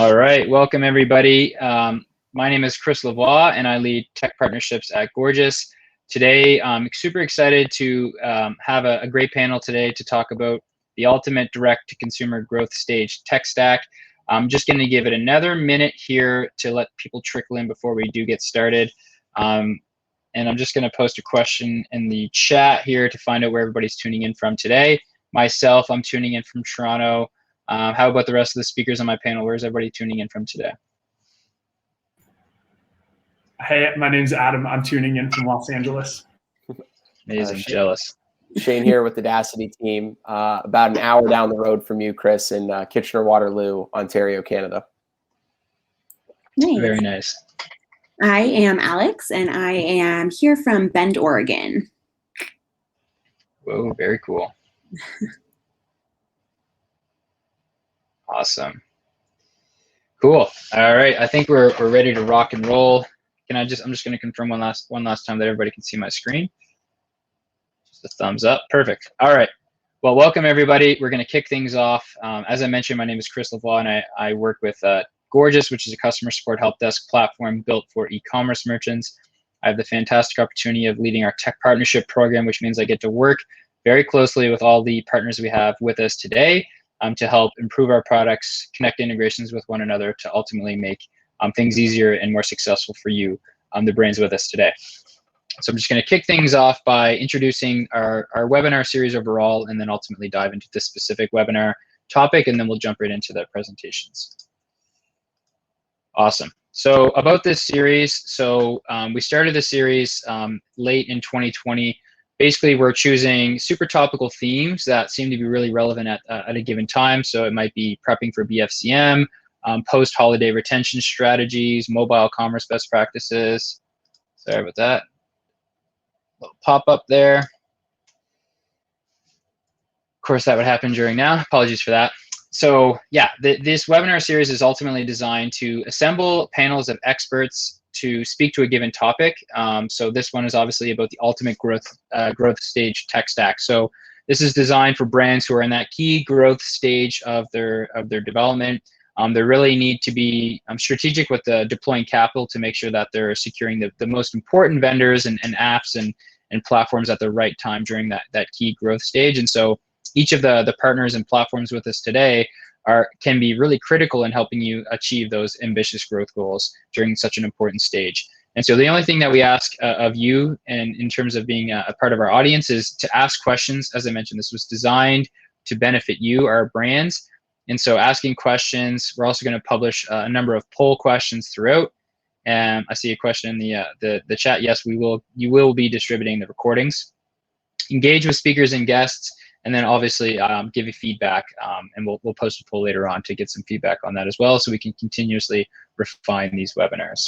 All right, welcome everybody. My name is Chris Lavoie and I lead tech partnerships at Gorgias. Today, I'm super excited to have a great panel today to talk about the ultimate direct-to-consumer growth stage tech stack. I'm just going to give it another minute here to let people trickle in before we do get started. And I'm just going to post a question in the chat here to find out where everybody's tuning in from today. Myself, I'm tuning in from Toronto. How about the rest of the speakers on my panel? Where's everybody tuning in from today? Hey, my name's Adam. I'm tuning in from Los Angeles. Amazing, jealous. Shane here with the Dacity team, about an hour down the road from you, Chris, in Kitchener-Waterloo, Ontario, Canada. Nice. Very nice. I am Alex, and I am here from Bend, Oregon. Whoa, very cool. Awesome. Cool. All right, I think we're ready to rock and roll. I'm just going to confirm one last time that everybody can see my screen. Just a thumbs up. Perfect. All right. Well, welcome everybody. We're going to kick things off. As I mentioned, my name is Chris Lavoie, and I work with Gorgias, which is a customer support help desk platform built for e-commerce merchants. I have the fantastic opportunity of leading our tech partnership program, which means I get to work very closely with all the partners we have with us today to help improve our products, connect integrations with one another to ultimately make things easier and more successful for you, the brains with us today. So I'm just going to kick things off by introducing our webinar series overall, and then ultimately dive into this specific webinar topic, and then we'll jump right into the presentations. Awesome. So about this series, we started the series late in 2020. Basically, we're choosing super topical themes that seem to be really relevant at a given time. So it might be prepping for BFCM, post-holiday retention strategies, mobile commerce best practices. Sorry about that. Little pop-up there. Of course, that would happen during now. Apologies for that. So yeah, this webinar series is ultimately designed to assemble panels of experts to speak to a given topic. So this one is obviously about the ultimate growth stage tech stack. So this is designed for brands who are in that key growth stage of their development. They really need to be strategic with deploying capital to make sure that they're securing the most important vendors and apps and platforms at the right time during that key growth stage. And so each of the partners and platforms with us today can be really critical in helping you achieve those ambitious growth goals during such an important stage. And so the only thing that we ask of you, and in terms of being a part of our audience, is to ask questions. As I mentioned, this was designed to benefit you, our brands. And so asking questions, we're also going to publish a number of poll questions throughout. And I see a question in the chat. Yes, you will be distributing the recordings. Engage with speakers and guests, and then obviously give you feedback, and we'll post a poll later on to get some feedback on that as well, so we can continuously refine these webinars.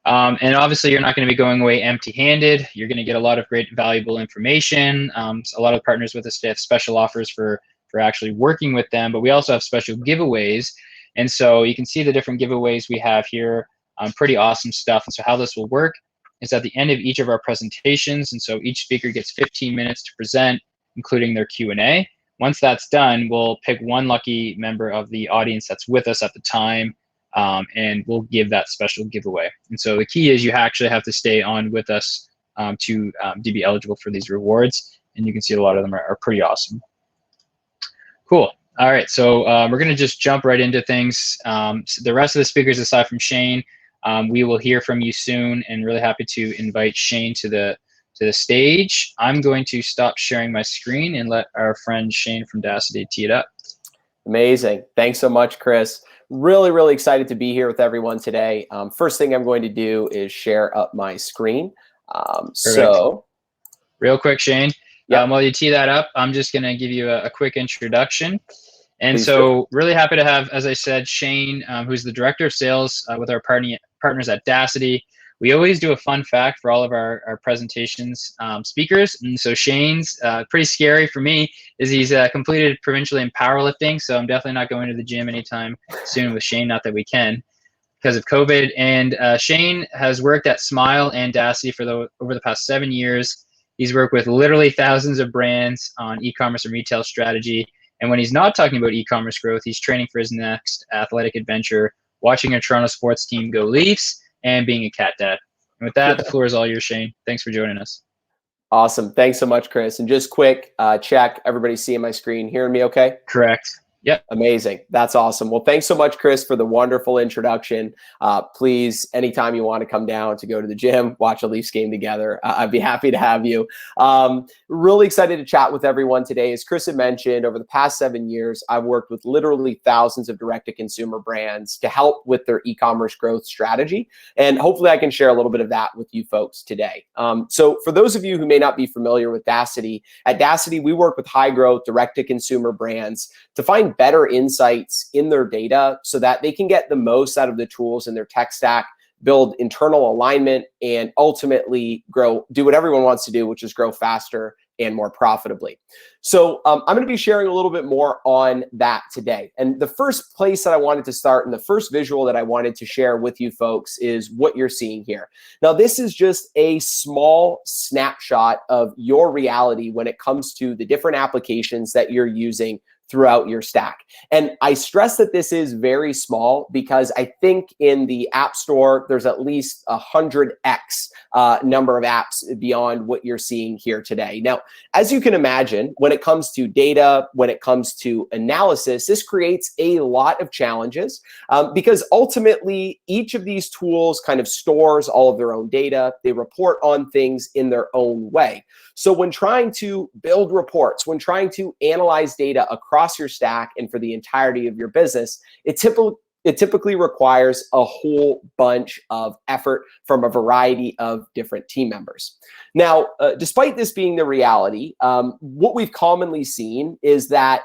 And obviously you're not going to be going away empty-handed. You're going to get a lot of great valuable information. A lot of partners with us today have special offers for actually working with them, but we also have special giveaways. And so you can see the different giveaways we have here. Pretty awesome stuff. And so how this will work is at the end of each of our presentations, and so each speaker gets 15 minutes to present, including their Q&A. Once that's done, we'll pick one lucky member of the audience that's with us at the time, and we'll give that special giveaway. And so the key is you actually have to stay on with us to be eligible for these rewards, and you can see a lot of them are pretty awesome. Cool. All right, so we're going to just jump right into things. So the rest of the speakers, aside from Shane, we will hear from you soon, and really happy to invite Shane to the stage. I'm going to stop sharing my screen and let our friend Shane from Dacity tee it up. Amazing. Thanks so much, Chris. Really, really excited to be here with everyone today. First thing I'm going to do is share up my screen. So, real quick, Shane, yep. While you tee that up, I'm just going to give you a quick introduction. And Please so really happy to have, as I said, Shane, who's the Director of Sales with our partners at Dacity. We always do a fun fact for all of our presentations speakers. And so Shane's pretty scary for me, is he's completed provincially in powerlifting. So I'm definitely not going to the gym anytime soon with Shane, not that we can, because of COVID. And Shane has worked at Smile and Dacity over the past 7 years. He's worked with literally thousands of brands on e-commerce and retail strategy. And when he's not talking about e-commerce growth, he's training for his next athletic adventure, watching a Toronto sports team go Leafs, and being a cat dad. And with that, the floor is all yours, Shane. Thanks for joining us. Awesome. Thanks so much, Chris. And just quick check, everybody seeing my screen, hearing me okay? Correct. Yep. Amazing. That's awesome. Well, thanks so much, Chris, for the wonderful introduction. Please, anytime you want to come down to go to the gym, watch a Leafs game together, I'd be happy to have you. Really excited to chat with everyone today. As Chris had mentioned, over the past 7 years, I've worked with literally thousands of direct-to-consumer brands to help with their e-commerce growth strategy. And hopefully I can share a little bit of that with you folks today. So for those of you who may not be familiar with Dacity, at Dacity, we work with high-growth direct-to-consumer brands to find better insights in their data so that they can get the most out of the tools in their tech stack, build internal alignment, and ultimately do what everyone wants to do, which is grow faster and more profitably. So I'm going to be sharing a little bit more on that today. And the first place that I wanted to start and the first visual that I wanted to share with you folks is what you're seeing here. Now, this is just a small snapshot of your reality when it comes to the different applications that you're using throughout your stack. And I stress that this is very small because I think in the App Store, there's at least 100x number of apps beyond what you're seeing here today. Now, as you can imagine, when it comes to data, when it comes to analysis, this creates a lot of challenges because ultimately each of these tools kind of stores all of their own data. They report on things in their own way. So when trying to build reports, when trying to analyze data across your stack and for the entirety of your business, it typically requires a whole bunch of effort from a variety of different team members. Now, despite this being the reality, what we've commonly seen is that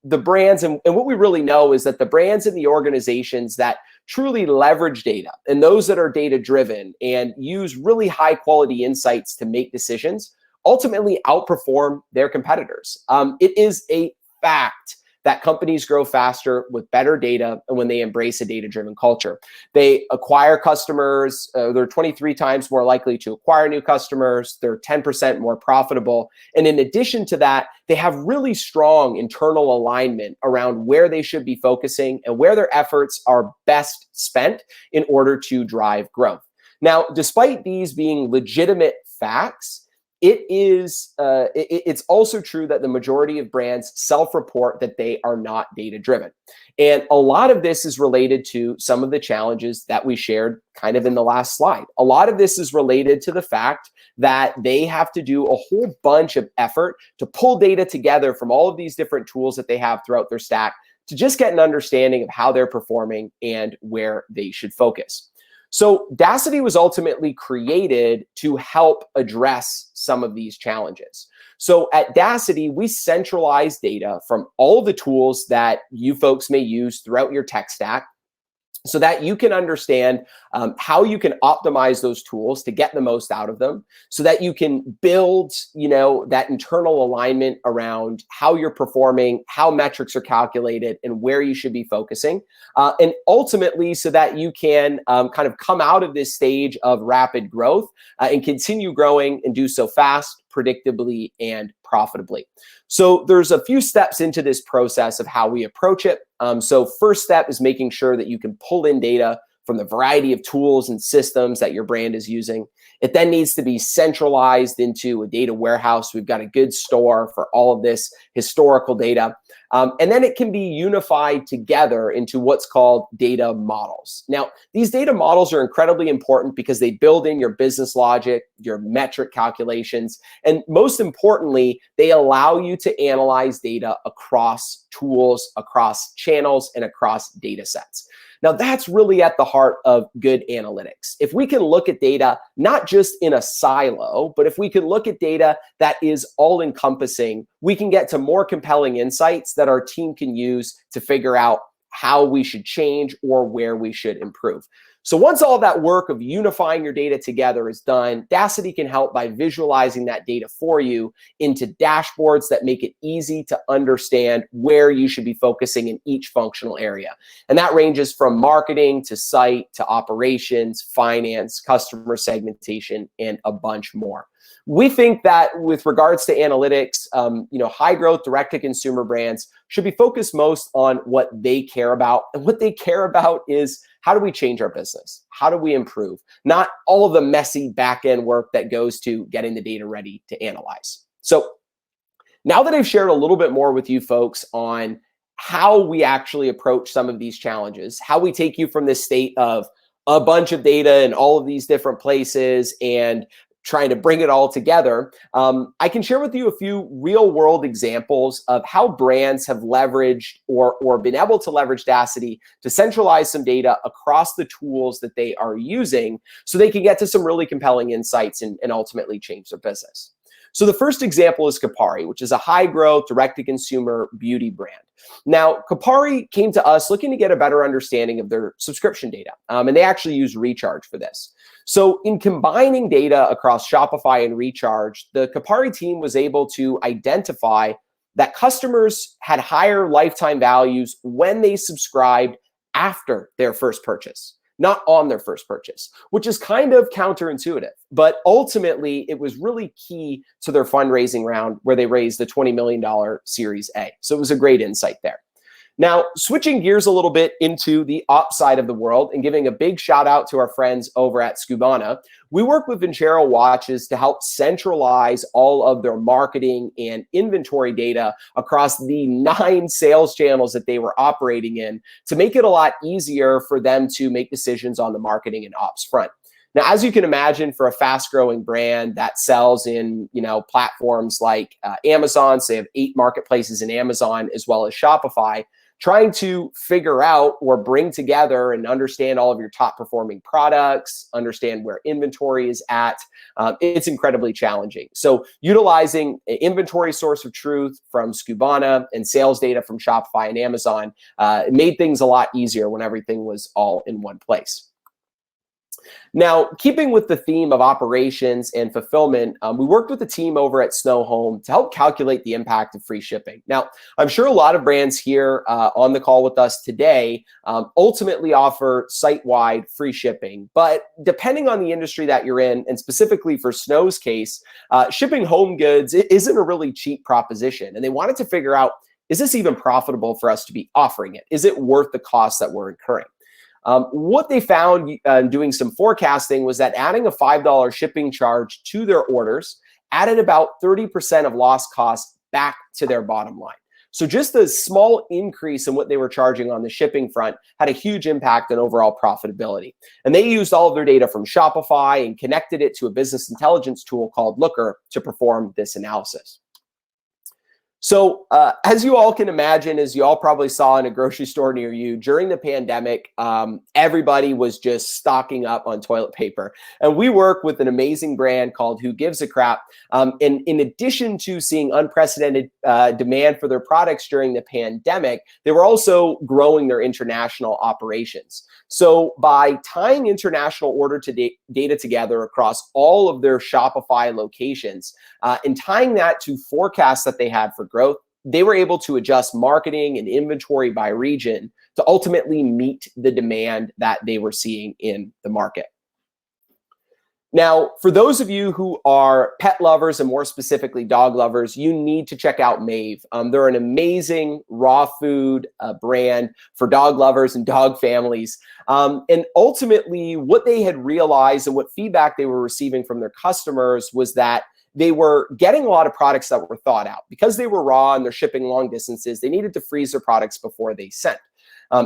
the brands, and what we really know is that the brands and the organizations that truly leverage data and those that are data-driven and use really high-quality insights to make decisions ultimately outperform their competitors. It is a fact that companies grow faster with better data and when they embrace a data-driven culture. They acquire customers, they're 23 times more likely to acquire new customers, they're 10% more profitable. And in addition to that, they have really strong internal alignment around where they should be focusing and where their efforts are best spent in order to drive growth. Now, despite these being legitimate facts, it's also true that the majority of brands self-report that they are not data-driven. And a lot of this is related to some of the challenges that we shared kind of in the last slide. A lot of this is related to the fact that they have to do a whole bunch of effort to pull data together from all of these different tools that they have throughout their stack to just get an understanding of how they're performing and where they should focus. So Dacity was ultimately created to help address some of these challenges. So at Dacity, we centralize data from all of the tools that you folks may use throughout your tech stack so that you can understand how you can optimize those tools to get the most out of them, so that you can build, that internal alignment around how you're performing, how metrics are calculated, and where you should be focusing. And ultimately, so that you can kind of come out of this stage of rapid growth and continue growing and do so fast, predictably, and profitably. So there's a few steps into this process of how we approach it. So first step is making sure that you can pull in data from the variety of tools and systems that your brand is using. It then needs to be centralized into a data warehouse. We've got a good store for all of this historical data. And then it can be unified together into what's called data models. Now, these data models are incredibly important because they build in your business logic, your metric calculations, and most importantly, they allow you to analyze data across tools, across channels, and across data sets. Now, that's really at the heart of good analytics. If we can look at data, not just in a silo, but if we can look at data that is all-encompassing, we can get to more compelling insights that our team can use to figure out how we should change or where we should improve. So once all that work of unifying your data together is done, Dacity can help by visualizing that data for you into dashboards that make it easy to understand where you should be focusing in each functional area. And that ranges from marketing to site to operations, finance, customer segmentation, and a bunch more. We think that with regards to analytics, high growth direct-to-consumer brands should be focused most on what they care about. And what they care about is, how do we change our business? How do we improve? Not all of the messy back-end work that goes to getting the data ready to analyze. So now that I've shared a little bit more with you folks on how we actually approach some of these challenges, how we take you from this state of a bunch of data in all of these different places and trying to bring it all together, I can share with you a few real world examples of how brands have leveraged or been able to leverage Dacity to centralize some data across the tools that they are using so they can get to some really compelling insights and ultimately change their business. So the first example is Kapari, which is a high growth direct-to-consumer beauty brand. Now, Kapari came to us looking to get a better understanding of their subscription data, and they actually use Recharge for this. So in combining data across Shopify and Recharge, the Kapari team was able to identify that customers had higher lifetime values when they subscribed after their first purchase, not on their first purchase, which is kind of counterintuitive. But ultimately, it was really key to their fundraising round where they raised the $20 million Series A. So it was a great insight there. Now, switching gears a little bit into the ops side of the world and giving a big shout out to our friends over at Scubana, we work with Vincero Watches to help centralize all of their marketing and inventory data across the 9 sales channels that they were operating in to make it a lot easier for them to make decisions on the marketing and ops front. Now, as you can imagine, for a fast-growing brand that sells in platforms like Amazon, so they have 8 marketplaces in Amazon as well as Shopify, trying to figure out or bring together and understand all of your top performing products, understand where inventory is at, it's incredibly challenging. So utilizing an inventory source of truth from Scubana and sales data from Shopify and Amazon made things a lot easier when everything was all in one place. Now, keeping with the theme of operations and fulfillment, we worked with the team over at Snow Home to help calculate the impact of free shipping. Now, I'm sure a lot of brands here on the call with us today ultimately offer site-wide free shipping. But depending on the industry that you're in, and specifically for Snow's case, shipping home goods isn't a really cheap proposition. And they wanted to figure out, is this even profitable for us to be offering it? Is it worth the cost that we're incurring? What they found doing some forecasting was that adding a $5 shipping charge to their orders added about 30% of lost costs back to their bottom line. So just a small increase in what they were charging on the shipping front had a huge impact on overall profitability. And they used all of their data from Shopify and connected it to a business intelligence tool called Looker to perform this analysis. So as you all can imagine, as you all probably saw in a grocery store near you, during the pandemic, everybody was just stocking up on toilet paper. And we work with an amazing brand called Who Gives a Crap. And in addition to seeing unprecedented demand for their products during the pandemic, they were also growing their international operations. So by tying international order to data together across all of their Shopify locations and tying that to forecasts that they had for growth, they were able to adjust marketing and inventory by region to ultimately meet the demand that they were seeing in the market. Now, for those of you who are pet lovers and more specifically dog lovers, you need to check out Mave. They're an amazing raw food brand for dog lovers and dog families. And ultimately, what they had realized and what feedback they were receiving from their customers was that they were getting a lot of products that were thought out. Because they were raw and they're shipping long distances, they needed to freeze their products before they sent.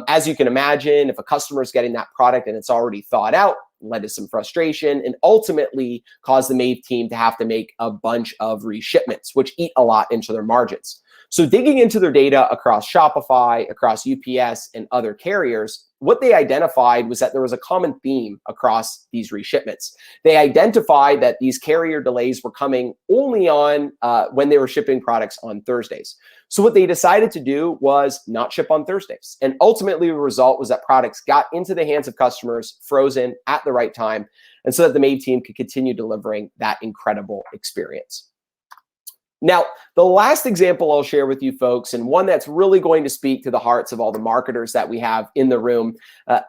As you can imagine, if a customer is getting that product and it's already thawed out, led to some frustration and ultimately caused the Mave team to have to make a bunch of reshipments, which eat a lot into their margins. So digging into their data across Shopify, across UPS and other carriers, what they identified was that there was a common theme across these reshipments. They identified that these carrier delays were coming only on when they were shipping products on Thursdays. So what they decided to do was not ship on Thursdays. And ultimately the result was that products got into the hands of customers frozen at the right time, and so that the Mave team could continue delivering that incredible experience. Now, the last example I'll share with you folks, and one that's really going to speak to the hearts of all the marketers that we have in the room.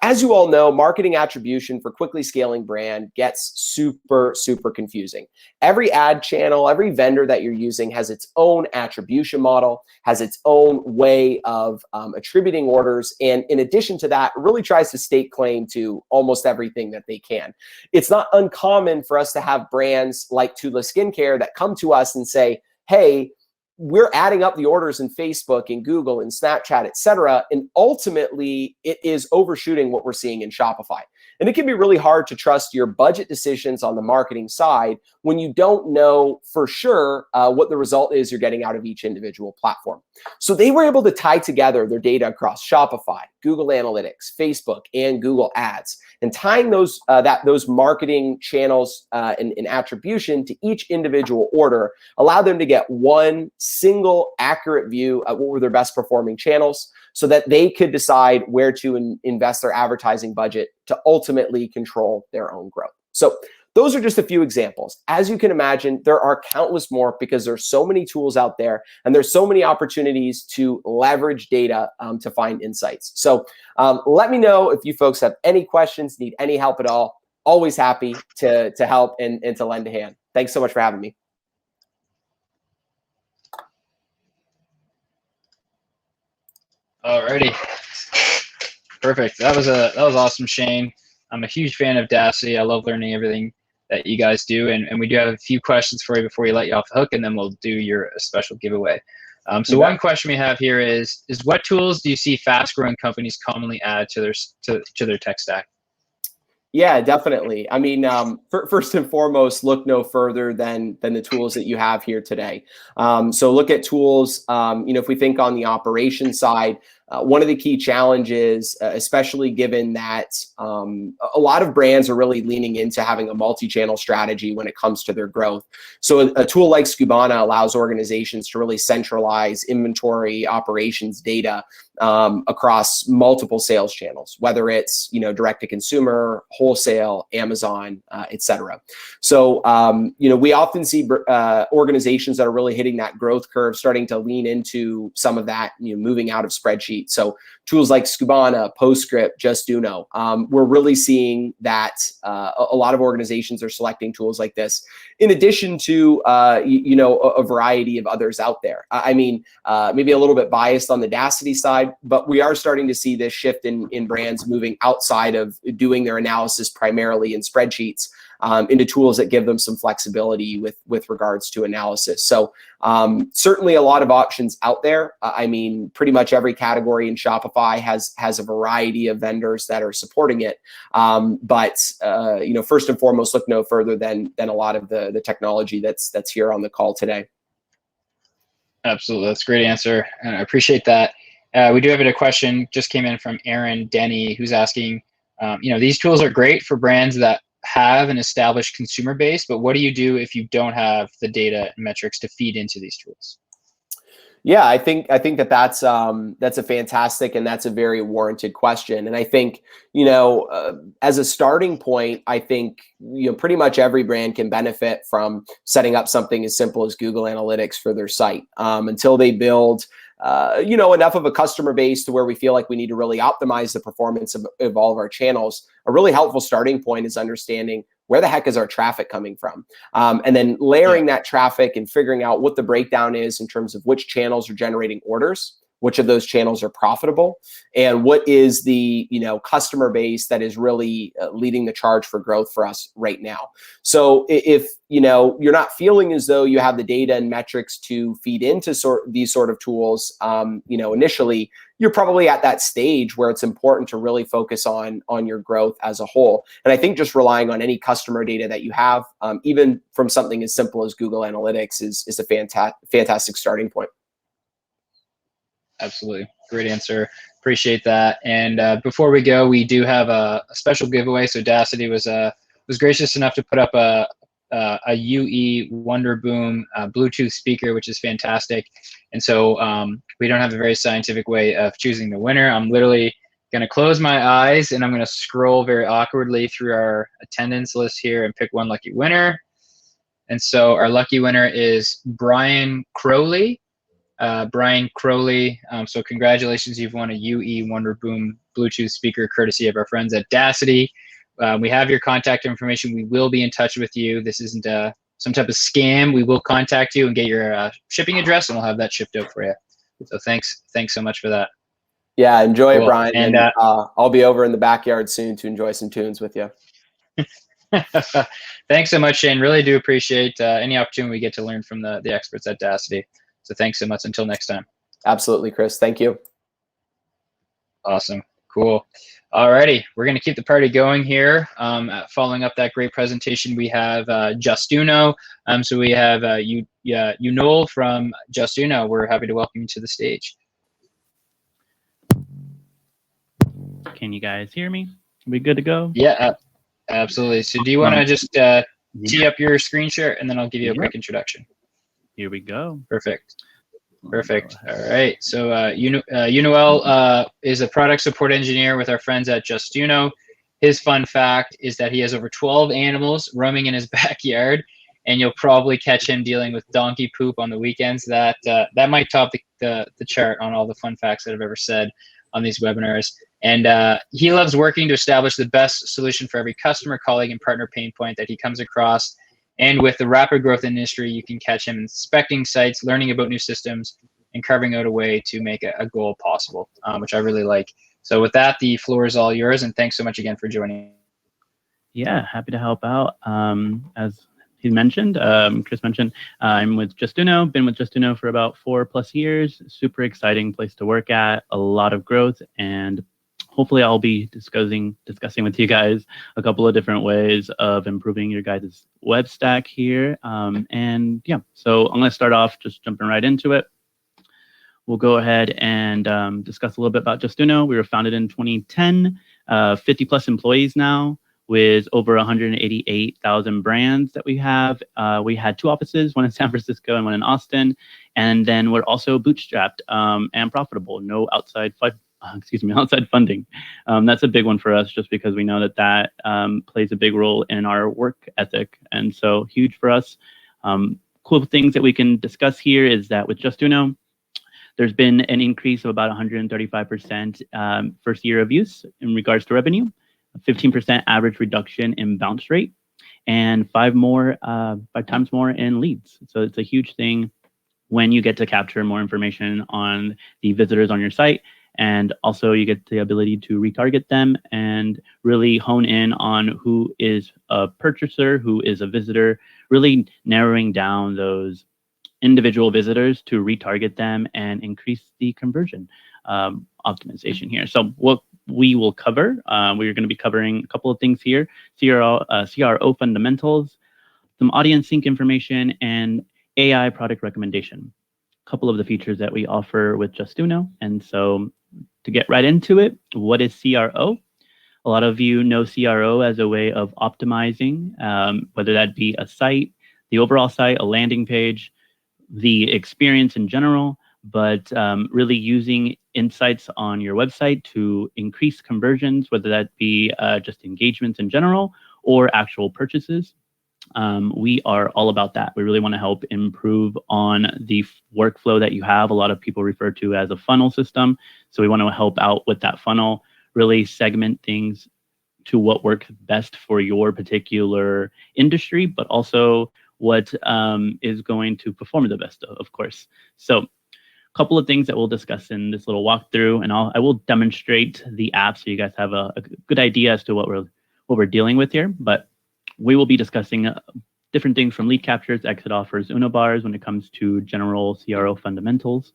As you all know, marketing attribution for quickly scaling brand gets super, super confusing. Every ad channel, every vendor that you're using has its own attribution model, has its own way of attributing orders. And in addition to that, it really tries to stake claim to almost everything that they can. It's not uncommon for us to have brands like Tula Skincare that come to us and say, hey, we're adding up the orders in Facebook and Google and Snapchat, et cetera, and ultimately it is overshooting what we're seeing in Shopify. And it can be really hard to trust your budget decisions on the marketing side when you don't know for sure what the result is you're getting out of each individual platform. So they were able to tie together their data across Shopify, Google Analytics, Facebook, and Google Ads, and tying those marketing channels and attribution to each individual order allowed them to get one single accurate view of what were their best performing channels, so that they could decide where to invest their advertising budget to ultimately control their own growth. So those are just a few examples. As you can imagine, there are countless more because there's so many tools out there and there's so many opportunities to leverage data to find insights. So let me know if you folks have any questions, need any help at all. Always happy to help and to lend a hand. Thanks so much for having me. Alrighty, perfect. That was awesome, Shane. I'm a huge fan of Dacity. I love learning everything that you guys do, and we do have a few questions for you before we let you off the hook, and then we'll do your special giveaway. So one question we have here is what tools do you see fast-growing companies commonly add to their tech stack? Yeah, definitely. I mean, first and foremost, look no further than the tools that you have here today. So look at tools, if we think on the operation side, one of the key challenges, especially given that a lot of brands are really leaning into having a multi-channel strategy when it comes to their growth. So a tool like Skubana allows organizations to really centralize inventory operations data across multiple sales channels, whether it's direct to consumer, wholesale, Amazon, et cetera. So we often see organizations that are really hitting that growth curve starting to lean into some of that, moving out of spreadsheets. So tools like Skubana, Postscript, Justuno, we're really seeing that a lot of organizations are selecting tools like this, in addition to a variety of others out there. I mean, maybe a little bit biased on the Dacity side, but we are starting to see this shift in brands moving outside of doing their analysis primarily in spreadsheets into tools that give them some flexibility with regards to analysis. So certainly a lot of options out there. I mean, pretty much every category in Shopify has a variety of vendors that are supporting it. But first and foremost, look no further than a lot of the technology that's here on the call today. Absolutely, that's a great answer, and I appreciate that. We do have a question just came in from Aaron Denny, who's asking, these tools are great for brands that have an established consumer base, but what do you do if you don't have the data and metrics to feed into these tools? Yeah, I think that's a fantastic and that's a very warranted question. And I think, as a starting point, I think, pretty much every brand can benefit from setting up something as simple as Google Analytics for their site until they build enough of a customer base to where we feel like we need to really optimize the performance of all of our channels. A really helpful starting point is understanding where the heck is our traffic coming from? And then layering that traffic and figuring out what the breakdown is in terms of which channels are generating orders, which of those channels are profitable, and what is the customer base that is really leading the charge for growth for us right now. So if you're not feeling as though you have the data and metrics to feed into these sort of tools, initially, you're probably at that stage where it's important to really focus on your growth as a whole. And I think just relying on any customer data that you have, even from something as simple as Google Analytics, is a fantastic starting point. Absolutely. Great answer. Appreciate that. And before we go, we do have a special giveaway. So Dacity was gracious enough to put up a UE Wonder Boom Bluetooth speaker, which is fantastic. And so we don't have a very scientific way of choosing the winner. I'm literally going to close my eyes and I'm going to scroll very awkwardly through our attendance list here and pick one lucky winner. And so our lucky winner is Brian Crowley. So congratulations, you've won a UE Wonder Boom Bluetooth speaker courtesy of our friends at Dacity. We have your contact information. We will be in touch with you. This isn't some type of scam. We will contact you and get your shipping address, and we'll have that shipped out for you. So thanks so much for that. Yeah, enjoy Cool. it, Brian. And I'll be over in the backyard soon to enjoy some tunes with you. Thanks so much, Shane. Really do appreciate any opportunity we get to learn from the experts at Dacity. So thanks so much. Until next time. Absolutely, Chris. Thank you. Awesome. Cool. Alrighty, we're going to keep the party going here. Following up that great presentation, we have Justuno. So we have Noel from Justuno. We're happy to welcome you to the stage. Can you guys hear me? Are we good to go? Yeah, absolutely. So do you want to just tee up your screen share, and then I'll give you a quick introduction. Here we go. Perfect. All right. So Unoel is a product support engineer with our friends at Justuno. His fun fact is that he has over 12 animals roaming in his backyard, and you'll probably catch him dealing with donkey poop on the weekends. That might top the chart on all the fun facts that I've ever said on these webinars. And he loves working to establish the best solution for every customer, colleague, and partner pain point that he comes across. And with the rapid growth industry, you can catch him inspecting sites, learning about new systems, and carving out a way to make a goal possible, which I really like. So with that, the floor is all yours, and thanks so much again for joining. Yeah, happy to help out. As he mentioned, Chris mentioned, I'm with Justuno, been with Justuno for about 4+ years. Super exciting place to work at, a lot of growth, and hopefully I'll be discussing with you guys a couple of different ways of improving your guys' web stack here. And yeah, so I'm going to start off just jumping right into it. We'll go ahead and discuss a little bit about Justuno. We were founded in 2010, 50+ employees now, with over 188,000 brands that we have. We had 2 offices, one in San Francisco and one in Austin. And then we're also bootstrapped and profitable, no outside funding. That's a big one for us, just because we know that plays a big role in our work ethic. And so huge for us. Cool things that we can discuss here is that with Justuno, there's been an increase of about 135% first year of use in regards to revenue, a 15% average reduction in bounce rate, and 5 times more in leads. So it's a huge thing when you get to capture more information on the visitors on your site. And also you get the ability to retarget them and really hone in on who is a purchaser, who is a visitor, really narrowing down those individual visitors to retarget them and increase the conversion optimization here. So what we will cover, we're going to be covering a couple of things here: CRO fundamentals, some audience sync information, and AI product recommendation. A couple of the features that we offer with Justuno. And so to get right into it, what is CRO? A lot of you know CRO as a way of optimizing, whether that be a site, the overall site, a landing page, the experience in general, but really using insights on your website to increase conversions, whether that be just engagements in general or actual purchases. We are all about that. We really want to help improve on the workflow that you have. A lot of people refer to as a funnel system. So we want to help out with that funnel, really segment things to what works best for your particular industry, but also what is going to perform the best, of course. So a couple of things that we'll discuss in this little walkthrough, and I will demonstrate the app so you guys have a good idea as to what we're dealing with here. But we will be discussing different things from lead captures, exit offers, Uno bars when it comes to general CRO fundamentals.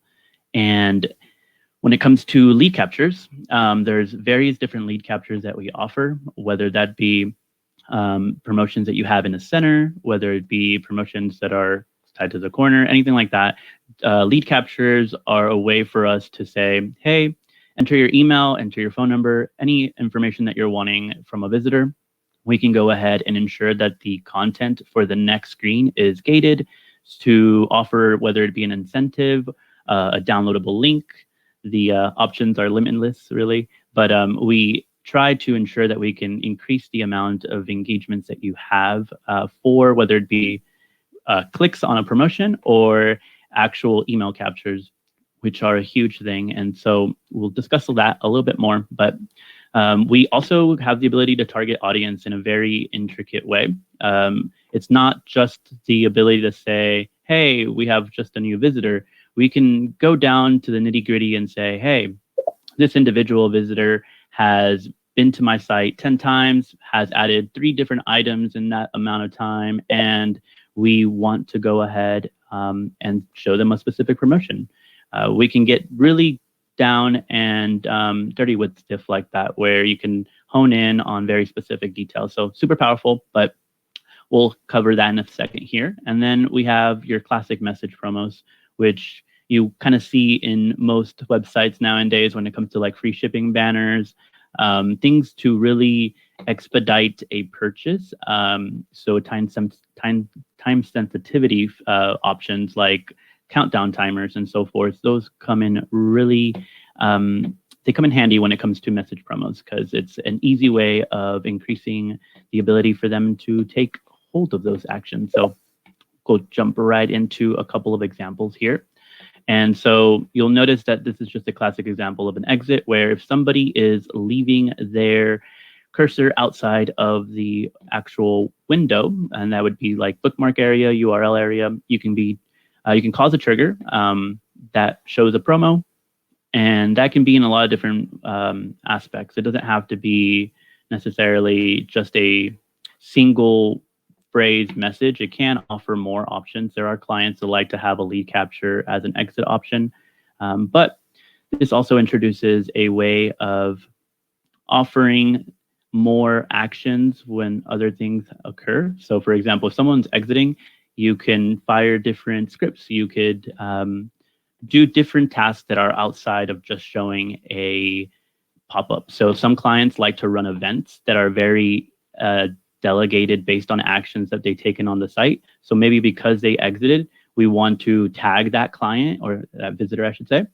And when it comes to lead captures, there's various different lead captures that we offer, whether that be promotions that you have in the center, whether it be promotions that are tied to the corner, anything like that. Lead captures are a way for us to say, hey, enter your email, enter your phone number, any information that you're wanting from a visitor. We can go ahead and ensure that the content for the next screen is gated to offer, whether it be an incentive, a downloadable link. The options are limitless, really, but we try to ensure that we can increase the amount of engagements that you have for whether it be clicks on a promotion or actual email captures, which are a huge thing. And so we'll discuss that a little bit more. But we also have the ability to target audience in a very intricate way. It's not just the ability to say, hey, we have just a new visitor. We can go down to the nitty gritty and say, hey, this individual visitor has been to my site 10 times, has added 3 different items in that amount of time, and we want to go ahead and show them a specific promotion. We can get really down and dirty with stuff like that, where you can hone in on very specific details. So super powerful, but we'll cover that in a second here. And then we have your classic message promos, which you kind of see in most websites nowadays when it comes to like free shipping banners, things to really expedite a purchase. So time sensitivity options like countdown timers and so forth, those come in really, they come in handy when it comes to message promos, because it's an easy way of increasing the ability for them to take hold of those actions. So we'll jump right into a couple of examples here. And so you'll notice that this is just a classic example of an exit, where if somebody is leaving their cursor outside of the actual window, and that would be like bookmark area, URL area, you can cause a trigger that shows a promo, and that can be in a lot of different aspects. It doesn't have to be necessarily just a single phrase message. It can offer more options. There are clients that like to have a lead capture as an exit option, but this also introduces a way of offering more actions when other things occur. So for example, if someone's exiting, you can fire different scripts. You could do different tasks that are outside of just showing a pop-up. So some clients like to run events that are very delegated based on actions that they've taken on the site. So maybe because they exited, we want to tag that client, or that visitor, I should say,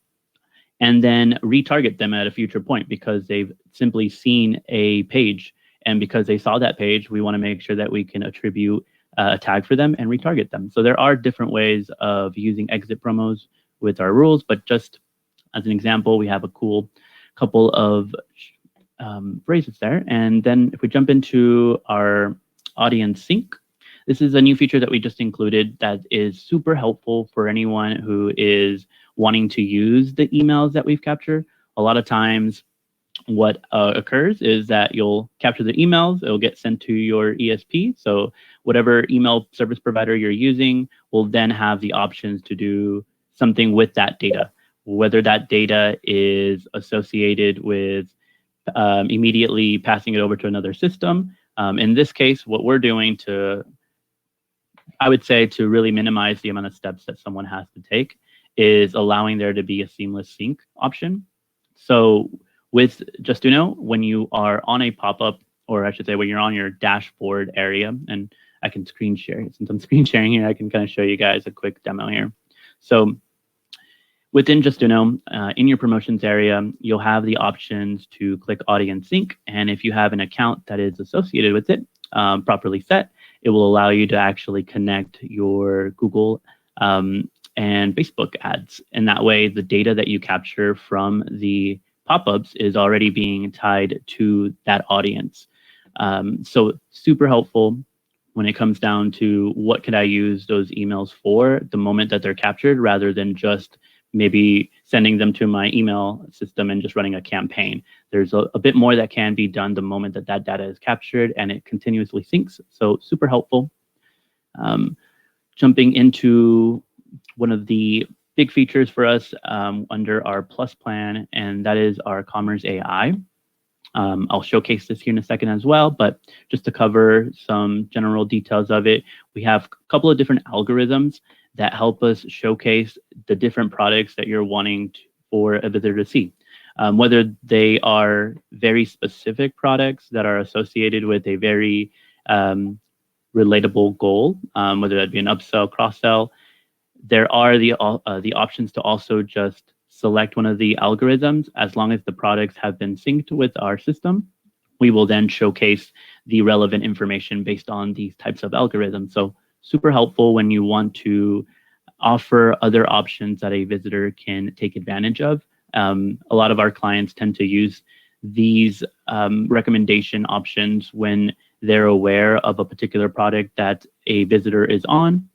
and then retarget them at a future point because they've simply seen a page. And because they saw that page, we want to make sure that we can attribute a tag for them and retarget them. So there are different ways of using exit promos with our rules, but just as an example, we have a cool couple of phrases there. And then if we jump into our audience sync, this is a new feature that we just included that is super helpful for anyone who is wanting to use the emails that we've captured. A lot of times what occurs is that you'll capture the emails, it'll get sent to your ESP. So whatever email service provider you're using will then have the options to do something with that data, whether that data is associated with immediately passing it over to another system. In this case, what we're doing I would say to really minimize the amount of steps that someone has to take, is allowing there to be a seamless sync option. So with Justuno, when you are on a pop-up, or I should say when you're on your dashboard area, and I can screen share, since I'm screen sharing here, I can kind of show you guys a quick demo here. So within Justuno, in your promotions area, you'll have the options to click audience sync. And if you have an account that is associated with it, properly set, it will allow you to actually connect your Google and Facebook ads. And that way, the data that you capture from the pop-ups is already being tied to that audience. So super helpful when it comes down to what could I use those emails for the moment that they're captured, rather than just maybe sending them to my email system and just running a campaign. There's a bit more that can be done the moment that that data is captured, and it continuously syncs. So super helpful. Jumping into one of the big features for us under our Plus plan, and that is our Commerce AI. I'll showcase this here in a second as well, but just to cover some general details of it, we have a couple of different algorithms that help us showcase the different products that you're wanting for a visitor to see. Whether they are very specific products that are associated with a very relatable goal, whether that be an upsell, cross-sell, there are the options to also just select one of the algorithms. As long as the products have been synced with our system, we will then showcase the relevant information based on these types of algorithms. So super helpful when you want to offer other options that a visitor can take advantage of. A lot of our clients tend to use these recommendation options when they're aware of a particular product that a visitor is on.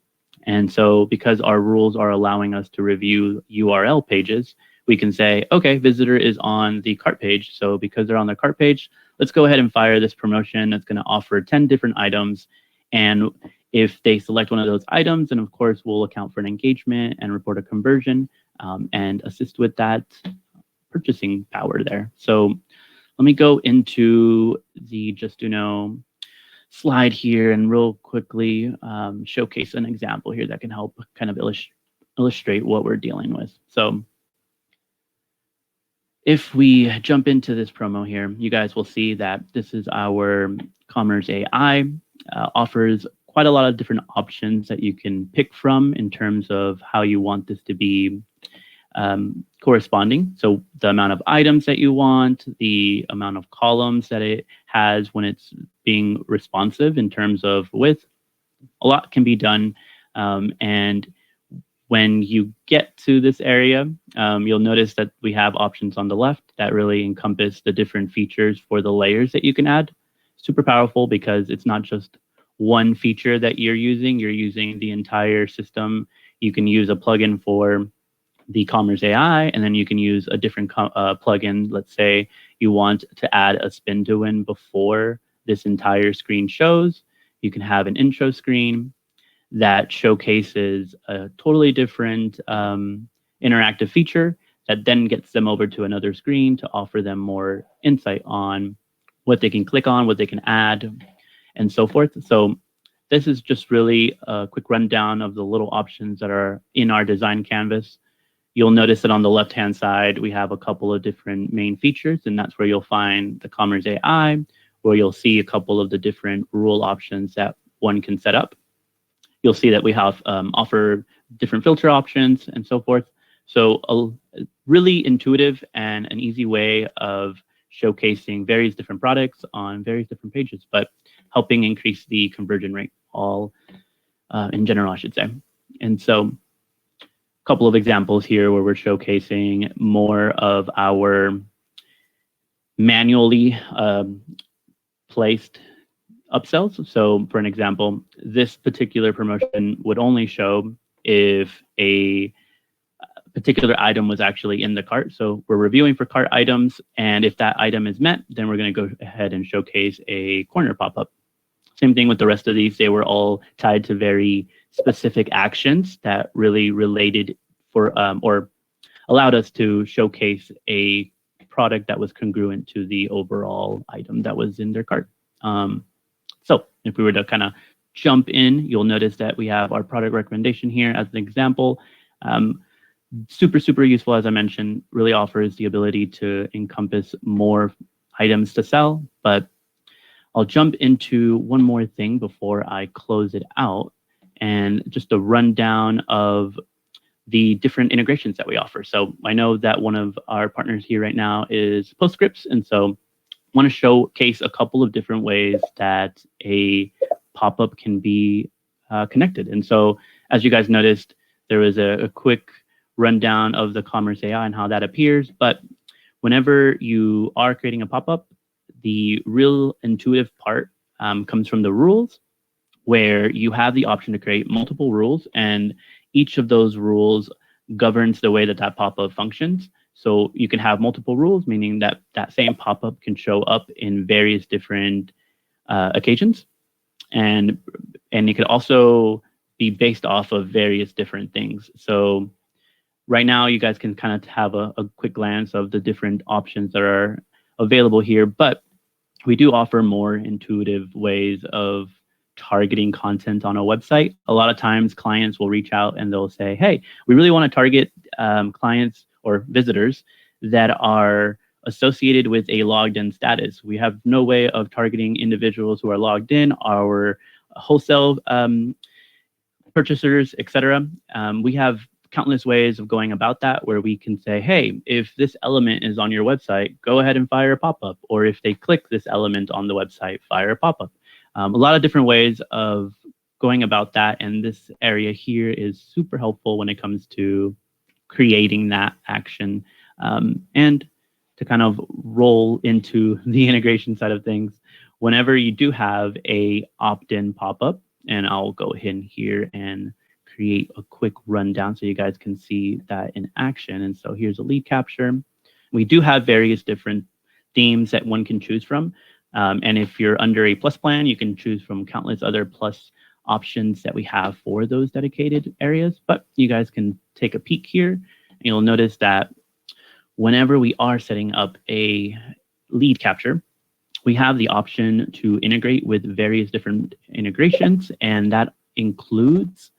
And so because our rules are allowing us to review URL pages, we can say, okay, visitor is on the cart page. So because they're on the cart page, let's go ahead and fire this promotion that's going to offer 10 different items. And if they select one of those items, then of course we'll account for an engagement and report a conversion and assist with that purchasing power there. So let me go into the Justuno slide here and real quickly showcase an example here that can help kind of illustrate what we're dealing with. So if we jump into this promo here, you guys will see that this is our Commerce AI, offers quite a lot of different options that you can pick from in terms of how you want this to be corresponding. So the amount of items that you want, the amount of columns that it has when it's being responsive in terms of width, a lot can be done. And when you get to this area, you'll notice that we have options on the left that really encompass the different features for the layers that you can add. Super powerful because it's not just one feature that you're using the entire system. You can use a plugin for the Commerce AI, and then you can use a different plugin. Let's say you want to add a spin to win before this entire screen shows. You can have an intro screen that showcases a totally different interactive feature that then gets them over to another screen to offer them more insight on what they can click on, what they can add, and so forth. So this is just really a quick rundown of the little options that are in our design canvas. You'll notice that on the left-hand side, we have a couple of different main features, and that's where you'll find the Commerce AI, where you'll see a couple of the different rule options that one can set up. You'll see that we have offer different filter options and so forth. So a really intuitive and an easy way of showcasing various different products on various different pages, but helping increase the conversion rate all in general, I should say. And so a couple of examples here where we're showcasing more of our manually placed upsells. So for an example, this particular promotion would only show if a particular item was actually in the cart. So we're reviewing for cart items, and if that item is met, then we're going to go ahead and showcase a corner pop-up. Same thing with the rest of these. They were all tied to very specific actions that really related for or allowed us to showcase a product that was congruent to the overall item that was in their cart. So if we were to kind of jump in, you'll notice that we have our product recommendation here as an example. Super, super useful, as I mentioned, really offers the ability to encompass more items to sell. But I'll jump into one more thing before I close it out, and just a rundown of the different integrations that we offer. So I know that one of our partners here right now is Postscripts, and so I want to showcase a couple of different ways that a pop-up can be connected. And so as you guys noticed, there was a quick rundown of the Commerce AI and how that appears. But whenever you are creating a pop-up, the real intuitive part comes from the rules, where you have the option to create multiple rules, and each of those rules governs the way that that pop-up functions. So you can have multiple rules, meaning that that same pop-up can show up in various different occasions. And it could also be based off of various different things. So right now, you guys can kind of have a quick glance of the different options that are available here, but we do offer more intuitive ways of targeting content on a website. A lot of times clients will reach out and they'll say, hey, we really want to target clients or visitors that are associated with a logged in status. We have no way of targeting individuals who are logged in, our wholesale purchasers, etc. We have countless ways of going about that, where we can say, hey, if this element is on your website, go ahead and fire a pop-up. Or if they click this element on the website, fire a pop-up. A lot of different ways of going about that. And this area here is super helpful when it comes to creating that action. And to kind of roll into the integration side of things, whenever you do have a opt-in pop-up, and I'll go in here and create a quick rundown so you guys can see that in action. And so here's a lead capture. We do have various different themes that one can choose from. And if you're under a plus plan, you can choose from countless other plus options that we have for those dedicated areas. But you guys can take a peek here, and you'll notice that whenever we are setting up a lead capture, we have the option to integrate with various different integrations, and that includes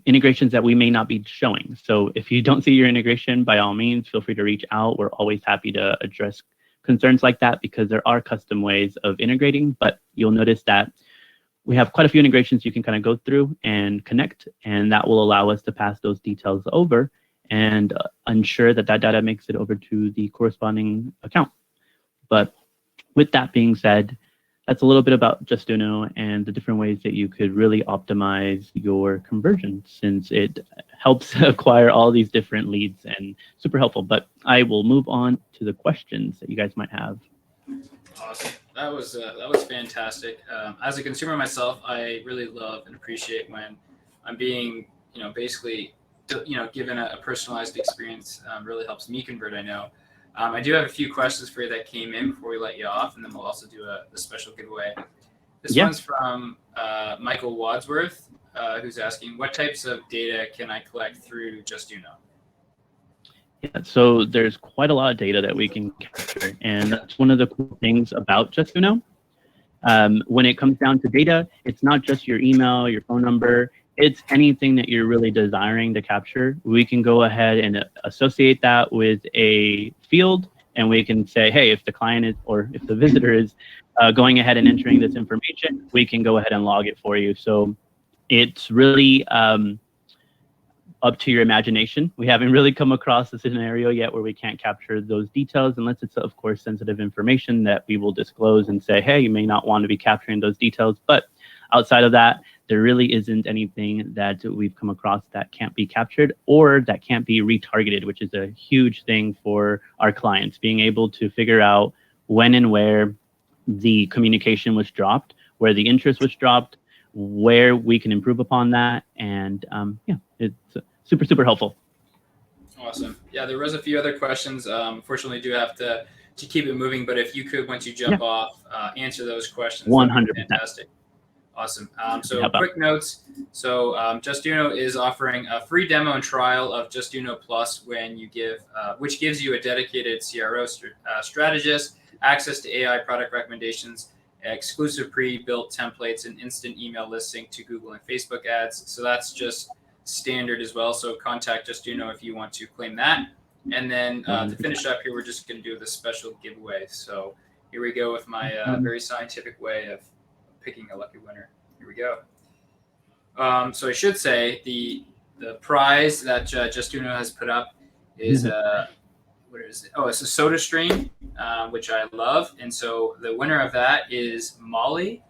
integrations that we may not be showing. So if you don't see your integration, by all means, feel free to reach out. We're always happy to address concerns like that because there are custom ways of integrating, but you'll notice that we have quite a few integrations you can kind of go through and connect, and that will allow us to pass those details over and ensure that that data makes it over to the corresponding account. But with that being said, that's a little bit about Justuno and the different ways that you could really optimize your conversion, since it helps acquire all these different leads and super helpful. But I will move on to the questions that you guys might have. Awesome. That was fantastic. As a consumer myself, I really love and appreciate when I'm being, basically, given a personalized experience. Really helps me convert, I know. I do have a few questions for you that came in before we let you off, and then we'll also do a special giveaway. This one's from Michael Wadsworth, who's asking, what types of data can I collect through Justuno? Yeah, so there's quite a lot of data that we can capture, and that's one of the cool things about Justuno. When it comes down to data, it's not just your email, your phone number, it's anything that you're really desiring to capture. We can go ahead and associate that with a field, and we can say, hey, if the client is, or if the visitor is going ahead and entering this information, we can go ahead and log it for you. So it's really up to your imagination. We haven't really come across a scenario yet where we can't capture those details, unless it's, of course, sensitive information that we will disclose and say, hey, you may not want to be capturing those details. But outside of that, there really isn't anything that we've come across that can't be captured or that can't be retargeted, which is a huge thing for our clients, being able to figure out when and where the communication was dropped, where the interest was dropped, where we can improve upon that. And yeah, it's super, super helpful. Awesome. Yeah, there was a few other questions. Unfortunately, do have to keep it moving, but if you could, once you jump off, answer those questions. 100%. Fantastic. Awesome. So quick notes. So Justuno is offering a free demo and trial of Justuno Plus when you give, which gives you a dedicated CRO strategist, access to AI product recommendations, exclusive pre-built templates, and instant email listing to Google and Facebook ads. So that's just standard as well. So contact Justuno if you want to claim that. And then to finish up here, we're just going to do the special giveaway. So here we go with my very scientific way of picking a lucky winner. Here we go. So I should say the prize that Justuno has put up is what is it? Oh, it's a SodaStream, which I love. And so the winner of that is Molly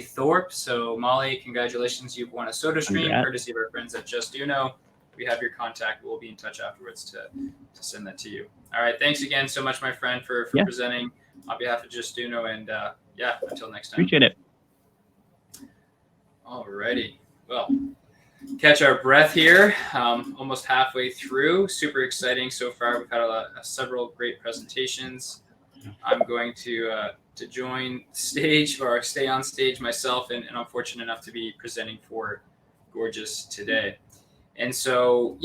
Thorpe. So Molly, congratulations. You've won a SodaStream, courtesy of our friends at Justuno. We have your contact. We'll be in touch afterwards to send that to you. All right. Thanks again so much, my friend, for presenting on behalf of Justuno. And until next time. Appreciate it. All righty. Well, catch our breath here. Almost halfway through. Super exciting so far. We've had several great presentations. I'm going to join stage or stay on stage myself, and I'm fortunate enough to be presenting for Gorgias today. And so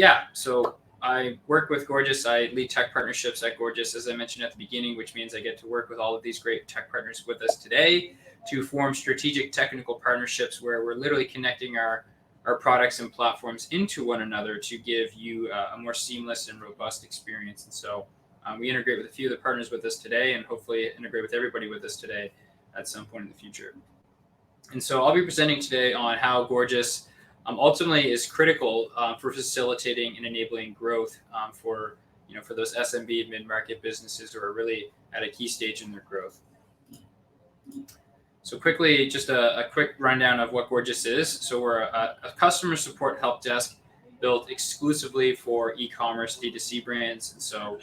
I work with Gorgias. I lead tech partnerships at Gorgias, as I mentioned at the beginning, which means I get to work with all of these great tech partners with us today to form strategic technical partnerships where we're literally connecting our products and platforms into one another to give you a more seamless and robust experience. And so we integrate with a few of the partners with us today, and hopefully integrate with everybody with us today at some point in the future. And so I'll be presenting today on how Gorgias ultimately is critical for facilitating and enabling growth for those SMB and mid-market businesses who are really at a key stage in their growth. So quickly, just a quick rundown of what Gorgias is. So we're a customer support help desk built exclusively for e-commerce D2C brands. And so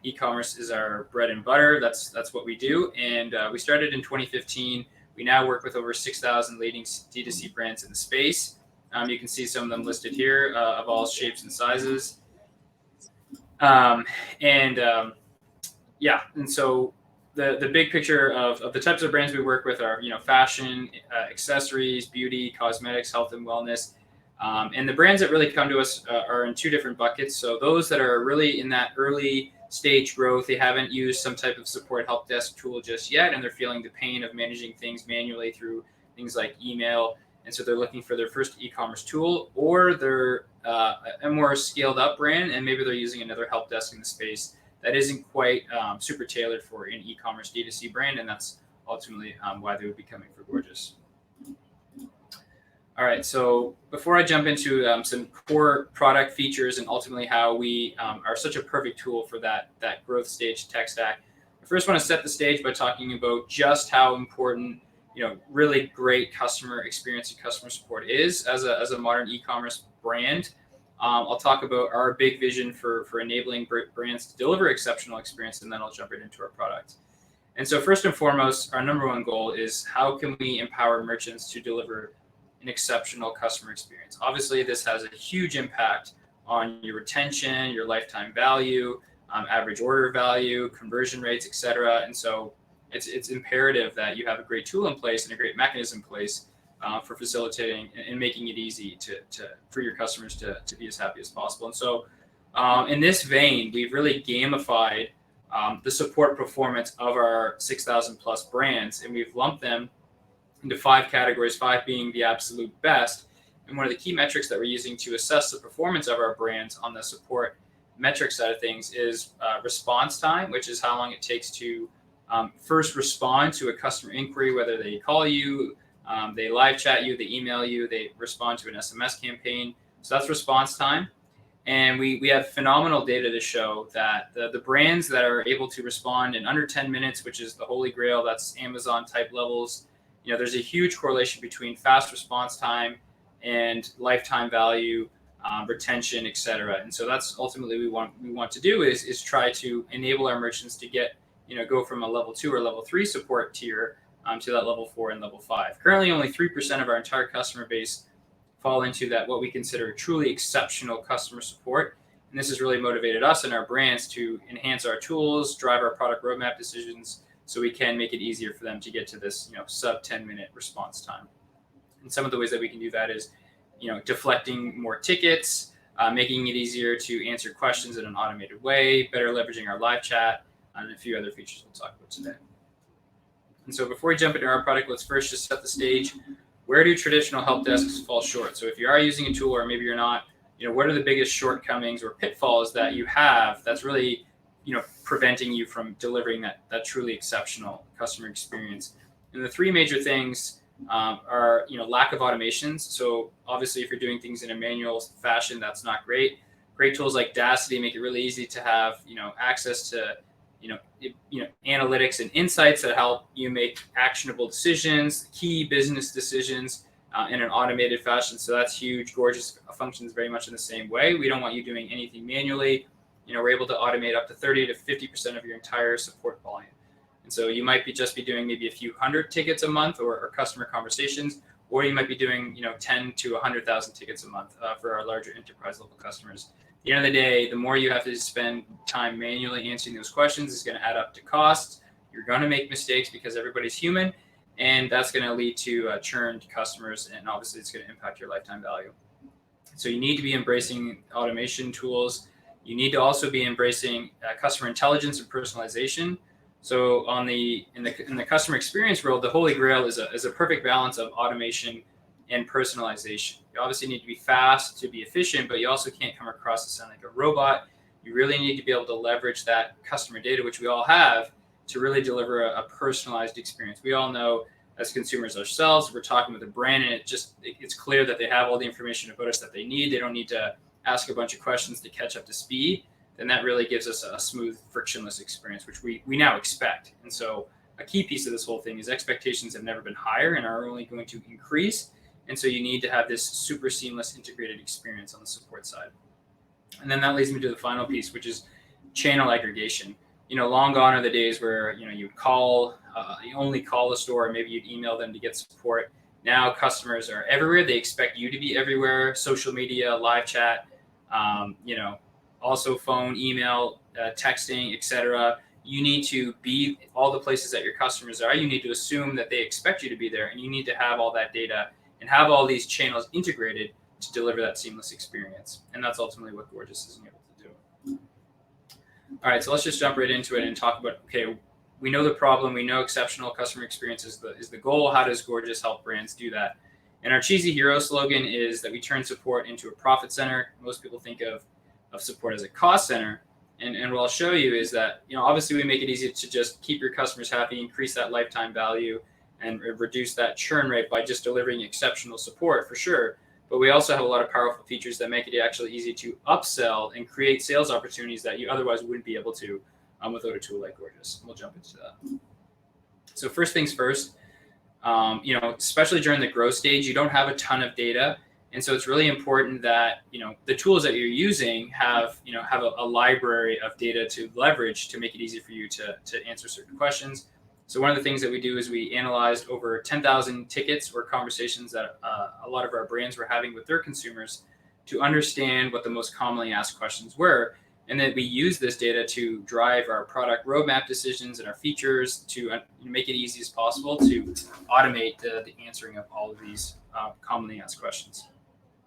e-commerce is our bread and butter. That's what we do. And we started in 2015. We now work with over 6,000 leading D2C brands in the space. You can see some of them listed here of all shapes and sizes. And so the big picture of the types of brands we work with are, fashion, accessories, beauty, cosmetics, health and wellness. And the brands that really come to us are in two different buckets. So those that are really in that early stage growth, they haven't used some type of support help desk tool just yet, and they're feeling the pain of managing things manually through things like email. And so they're looking for their first e-commerce tool, or they're a more scaled up brand, and maybe they're using another help desk in the space that isn't quite super tailored for an e-commerce D2C brand, and that's ultimately why they would be coming for Gorgias. All right, so before I jump into some core product features and ultimately how we are such a perfect tool for that growth stage tech stack, I first want to set the stage by talking about just how important really great customer experience and customer support is as a modern e-commerce brand. I'll talk about our big vision for enabling brands to deliver exceptional experience, and then I'll jump right into our product. And so first and foremost, our number one goal is how can we empower merchants to deliver an exceptional customer experience? Obviously, this has a huge impact on your retention, your lifetime value, average order value, conversion rates, et cetera. And so it's imperative that you have a great tool in place and a great mechanism in place for facilitating and making it easy for your customers to be as happy as possible. And so in this vein, we've really gamified the support performance of our 6,000 plus brands, and we've lumped them into 5 categories, 5 being the absolute best. And one of the key metrics that we're using to assess the performance of our brands on the support metric side of things is response time, which is how long it takes to first respond to a customer inquiry, whether they call you, they live chat you, they email you, they respond to an SMS campaign. So that's response time. And we have phenomenal data to show that the brands that are able to respond in under 10 minutes, which is the holy grail, that's Amazon type levels, there's a huge correlation between fast response time and lifetime value, retention, et cetera. And so that's ultimately we want to do is try to enable our merchants to get, go from a level 2 or level 3 support tier to that level 4 and level 5. Currently, only 3% of our entire customer base fall into that, what we consider truly exceptional customer support. And this has really motivated us and our brands to enhance our tools, drive our product roadmap decisions, so we can make it easier for them to get to this, sub 10-minute response time. And some of the ways that we can do that is, deflecting more tickets, making it easier to answer questions in an automated way, better leveraging our live chat, and a few other features we'll talk about today. And so before we jump into our product, let's first just set the stage. Where do traditional help desks fall short? So if you are using a tool or maybe you're not, what are the biggest shortcomings or pitfalls that you have that's really, preventing you from delivering that truly exceptional customer experience? And the 3 major things are, lack of automations. So obviously if you're doing things in a manual fashion, that's not great. Great tools like Dacity make it really easy to have, access to analytics and insights that help you make actionable decisions, key business decisions in an automated fashion. So that's huge. Gorgias functions very much in the same way. We don't want you doing anything manually. We're able to automate up to 30 to 50% of your entire support volume. And so you might just be doing maybe a few hundred tickets a month or customer conversations, or you might be doing 10 to 100,000 tickets a month for our larger enterprise level customers. At the end of the day, the more you have to spend time manually answering those questions is going to add up to costs. You're going to make mistakes because everybody's human, and that's going to lead to churned customers, and obviously it's going to impact your lifetime value. So you need to be embracing automation tools. You need to also be embracing customer intelligence and personalization. So in the customer experience world, the holy grail is a perfect balance of automation and personalization. You obviously need to be fast to be efficient, but you also can't come across to sound like a robot. You really need to be able to leverage that customer data, which we all have, to really deliver a personalized experience. We all know as consumers ourselves, we're talking with a brand and it's clear that they have all the information about us that they need. They don't need to ask a bunch of questions to catch up to speed. Then that really gives us a smooth, frictionless experience, which we now expect. And so a key piece of this whole thing is expectations have never been higher and are only going to increase. And so you need to have this super seamless integrated experience on the support side. And then that leads me to the final piece, which is channel aggregation. Long gone are the days where, you'd call, you only call a store, or maybe you'd email them to get support. Now customers are everywhere. They expect you to be everywhere: social media, live chat, also phone, email, texting, etc. You need to be all the places that your customers are. You need to assume that they expect you to be there, and you need to have all that data and have all these channels integrated to deliver that seamless experience. And that's ultimately what Gorgias is able to do. All right, so let's just jump right into it and talk about, okay, we know the problem, we know exceptional customer experience is the goal. How does Gorgias help brands do that? And our cheesy hero slogan is that we turn support into a profit center. Most people think of support as a cost center. And what I'll show you is that, obviously we make it easy to just keep your customers happy, increase that lifetime value, and reduce that churn rate by just delivering exceptional support, for sure. But we also have a lot of powerful features that make it actually easy to upsell and create sales opportunities that you otherwise wouldn't be able to without a tool like Gorgias. And we'll jump into that. So first things first, especially during the growth stage, you don't have a ton of data. And so it's really important that, the tools that you're using have a library of data to leverage to make it easy for you to answer certain questions. So one of the things that we do is we analyzed over 10,000 tickets or conversations that a lot of our brands were having with their consumers to understand what the most commonly asked questions were. And then we use this data to drive our product roadmap decisions and our features to make it easy as possible to automate the answering of all of these commonly asked questions.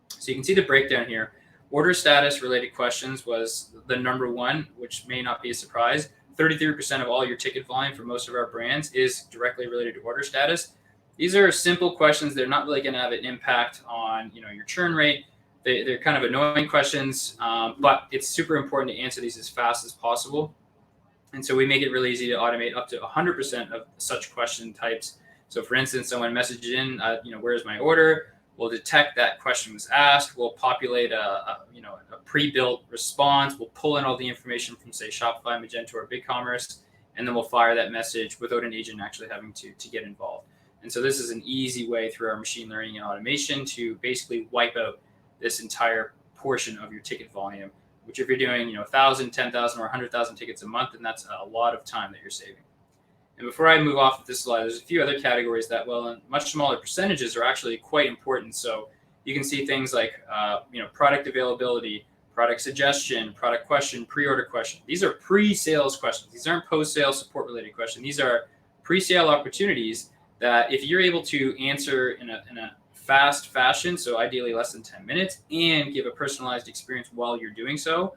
So you can see the breakdown here. Order status related questions was the number one, which may not be a surprise. 33% of all your ticket volume for most of our brands is directly related to order status. These are simple questions. They're not really going to have an impact on your churn rate. They're kind of annoying questions, but it's super important to answer these as fast as possible. And so we make it really easy to automate up to 100% of such question types. So for instance, someone messaged in, where's my order? We'll detect that question was asked. We'll populate a pre-built response. We'll pull in all the information from, say, Shopify, Magento, or Ecommerce, and then we'll fire that message without an agent actually having to get involved. And so this is an easy way through our machine learning and automation to basically wipe out this entire portion of your ticket volume, which if you're doing 1,000, 10,000, or 100,000 tickets a month, then that's a lot of time that you're saving. And before I move off of this slide, there's a few other categories that, in much smaller percentages, are actually quite important. So you can see things like, product availability, product suggestion, product question, pre-order question. These are pre-sales questions. These aren't post-sale support related questions. These are pre-sale opportunities that if you're able to answer in a fast fashion, so ideally less than 10 minutes, and give a personalized experience while you're doing so,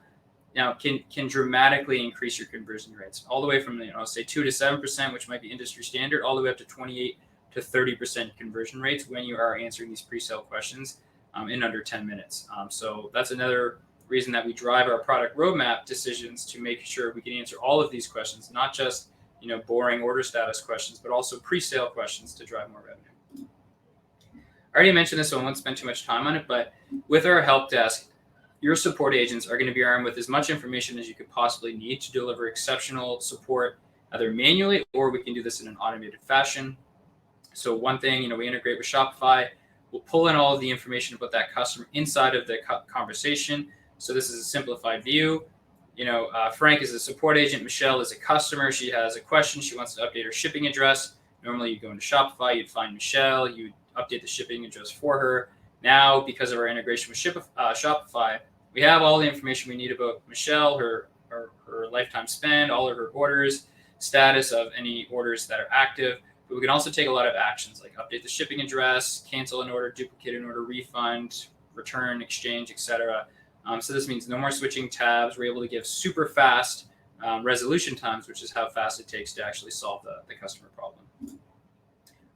can dramatically increase your conversion rates, all the way from say 2 to 7%, which might be industry standard, all the way up to 28 to 30% conversion rates when you are answering these pre-sale questions in under 10 minutes. So that's another reason that we drive our product roadmap decisions, to make sure we can answer all of these questions, not just boring order status questions, but also pre-sale questions to drive more revenue. I already mentioned this, so I won't spend too much time on it, but with our help desk, your support agents are going to be armed with as much information as you could possibly need to deliver exceptional support, either manually or we can do this in an automated fashion. So one thing, we integrate with Shopify. We'll pull in all of the information about that customer inside of the conversation. So this is a simplified view. Frank is a support agent. Michelle is a customer. She has a question. She wants to update her shipping address. Normally you go into Shopify, you'd find Michelle, you'd update the shipping address for her. Now, because of our integration with Shopify, we have all the information we need about Michelle, her lifetime spend, all of her orders, status of any orders that are active. But we can also take a lot of actions like update the shipping address, cancel an order, duplicate an order, refund, return, exchange, etc. So this means no more switching tabs. We're able to give super fast resolution times, which is how fast it takes to actually solve the customer problem.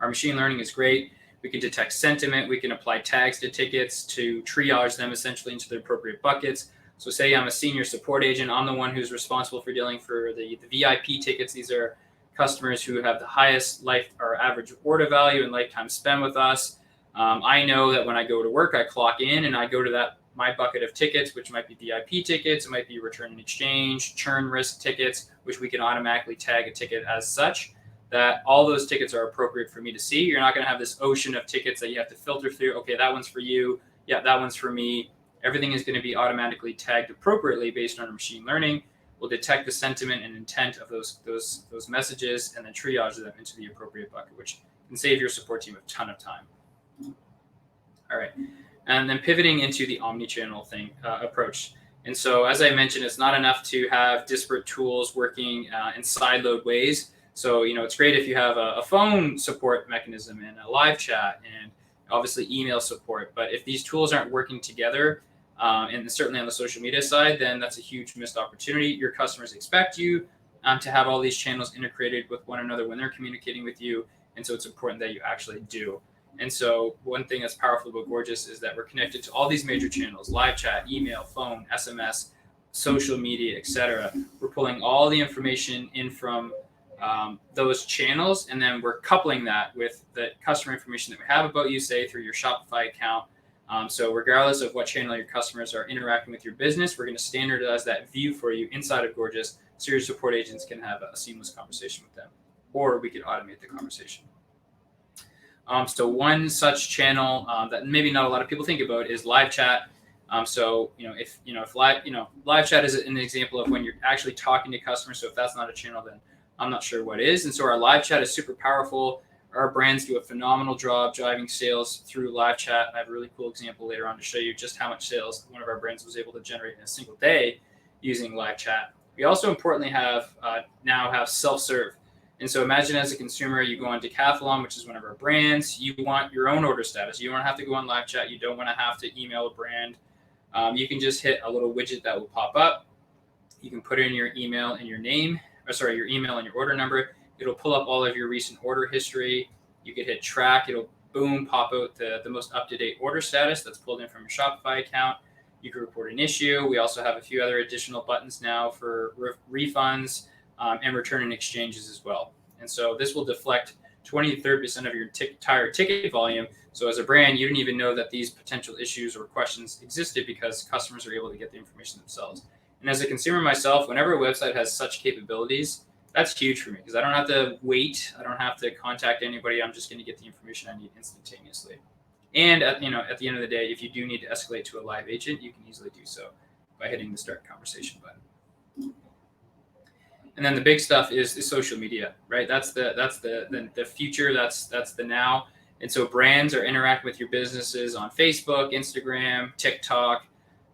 Our machine learning is great. We can detect sentiment. We can apply tags to tickets to triage them essentially into the appropriate buckets. So say I'm a senior support agent. I'm the one who's responsible for dealing for the VIP tickets. These are customers who have the highest average order value and lifetime spend with us. I know that when I go to work, I clock in and I go to my bucket of tickets, which might be VIP tickets. It might be return and exchange, churn risk tickets, which we can automatically tag a ticket as such. that all those tickets are appropriate for me to see. You're not going to have this ocean of tickets that you have to filter through. Okay, that one's for you. Yeah, that one's for me. Everything is going to be automatically tagged appropriately based on our machine learning. We'll detect the sentiment and intent of those messages and then triage them into the appropriate bucket, which can save your support team a ton of time. All right, and then pivoting into the omni-channel approach. And so, as I mentioned, it's not enough to have disparate tools working in siloed ways. So, it's great if you have a phone support mechanism and a live chat and obviously email support. But if these tools aren't working together, and certainly on the social media side, then that's a huge missed opportunity. Your customers expect you to have all these channels integrated with one another when they're communicating with you. And so it's important that you actually do. And so one thing that's powerful about Gorgias is that we're connected to all these major channels: live chat, email, phone, SMS, social media, etc. We're pulling all the information in from those channels, and then we're coupling that with the customer information that we have about you, say through your Shopify account. So regardless of what channel your customers are interacting with your business, we're going to standardize that view for you inside of Gorgias, so your support agents can have a seamless conversation with them, or we could automate the conversation. So one such channel that maybe not a lot of people think about is live chat. If live chat is an example of when you're actually talking to customers. So if that's not a channel, then I'm not sure what is. And so our live chat is super powerful. Our brands do a phenomenal job driving sales through live chat. I have a really cool example later on to show you just how much sales one of our brands was able to generate in a single day using live chat. We also importantly now have self-serve. And so imagine as a consumer, you go on Decathlon, which is one of our brands. You want your own order status. You don't have to go on live chat. You don't want to have to email a brand. You can just hit a little widget that will pop up. You can put in your email and your email and your order number. It'll pull up all of your recent order history. You could hit track. It'll boom, pop out the most up-to-date order status that's pulled in from your Shopify account. You can report an issue. We also have a few other additional buttons now for refunds and return and exchanges as well. And so this will deflect 20 to 30% of your entire ticket volume. So as a brand, you didn't even know that these potential issues or questions existed because customers are able to get the information themselves. And as a consumer myself, whenever a website has such capabilities, that's huge for me because I don't have to wait. I don't have to contact anybody. I'm just going to get the information I need instantaneously. And at the end of the day, if you do need to escalate to a live agent, you can easily do so by hitting the start conversation button. And then the big stuff is social media, right? That's the future. That's the now. And so brands are interacting with your businesses on Facebook, Instagram, TikTok,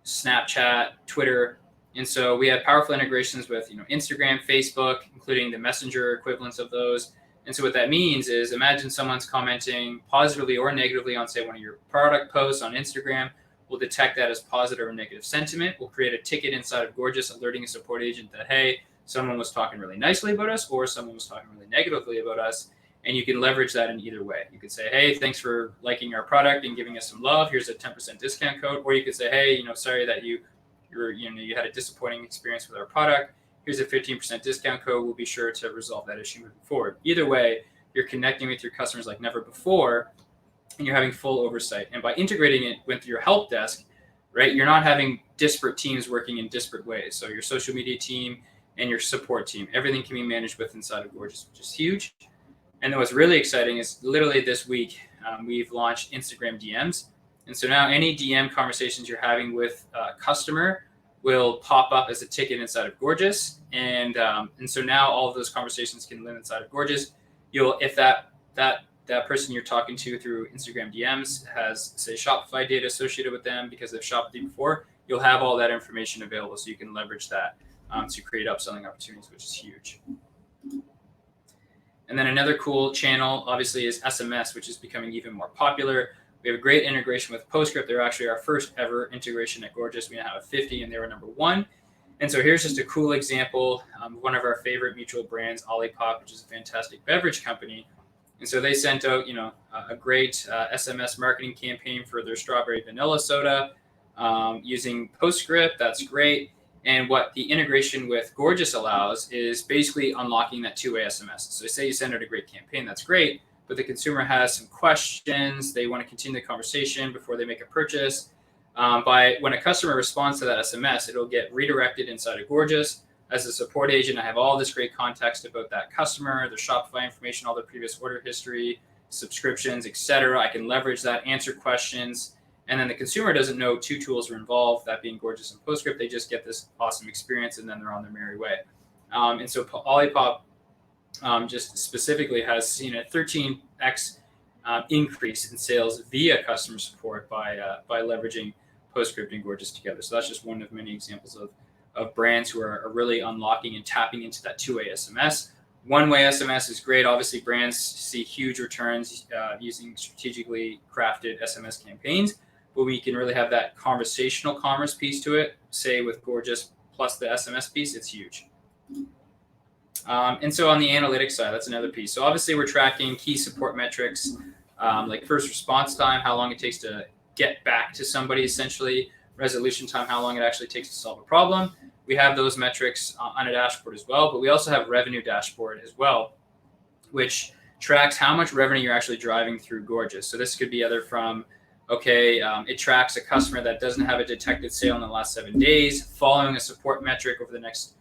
Snapchat, Twitter. And so we have powerful integrations with Instagram, Facebook, including the messenger equivalents of those. And so what that means is imagine someone's commenting positively or negatively on, say, one of your product posts on Instagram. We'll detect that as positive or negative sentiment. We'll create a ticket inside of Gorgias alerting a support agent that, hey, someone was talking really nicely about us or someone was talking really negatively about us. And you can leverage that in either way. You could say, hey, thanks for liking our product and giving us some love. Here's a 10% discount code. Or you could say, hey, sorry that you had a disappointing experience with our product. Here's a 15% discount code. We'll be sure to resolve that issue moving forward. Either way, you're connecting with your customers like never before, and you're having full oversight. And by integrating it with your help desk, right, you're not having disparate teams working in disparate ways. So your social media team and your support team, everything can be managed with inside of Gorgias, which is huge. And then what's really exciting is literally this week, we've launched Instagram DMs. And so now any DM conversations you're having with a customer will pop up as a ticket inside of Gorgias. And so now all of those conversations can live inside of Gorgias. If that person you're talking to through Instagram DMs has, say, Shopify data associated with them because they've shopped with you before, you'll have all that information available so you can leverage that to create upselling opportunities, which is huge. And then another cool channel, obviously, is SMS, which is becoming even more popular. We have a great integration with PostScript. They're actually our first ever integration at Gorgias. We now have 50, and they were number 1. And so here's just a cool example. One of our favorite mutual brands, Olipop, which is a fantastic beverage company. And so they sent out, a great SMS marketing campaign for their strawberry vanilla soda using PostScript. That's great. And what the integration with Gorgias allows is basically unlocking that two-way SMS. So say you send out a great campaign, that's great, but the consumer has some questions. They want to continue the conversation before they make a purchase. When a customer responds to that SMS, it'll get redirected inside of Gorgias. as a support agent, I have all this great context about that customer, their Shopify information, all their previous order history, subscriptions, etc. I can leverage that, answer questions, and then the consumer doesn't know two tools are involved, that being Gorgias and PostScript. They just get this awesome experience, and then they're on their merry way. And so Olipop just specifically has seen a 13x increase in sales via customer support by leveraging PostScript and Gorgias together. So that's just one of many examples of brands who are really unlocking and tapping into that two-way SMS. One-way SMS is great. Obviously, brands see huge returns using strategically crafted SMS campaigns, but we can really have that conversational commerce piece to it. Say with Gorgias plus the SMS piece, it's huge. And so on the analytics side, that's another piece. So obviously, we're tracking key support metrics like first response time, how long it takes to get back to somebody, essentially, resolution time, how long it actually takes to solve a problem. We have those metrics on a dashboard as well, but we also have revenue dashboard as well, which tracks how much revenue you're actually driving through Gorgias. So this could be either from, it tracks a customer that doesn't have a detected sale in the last 7 days, following a support metric over the next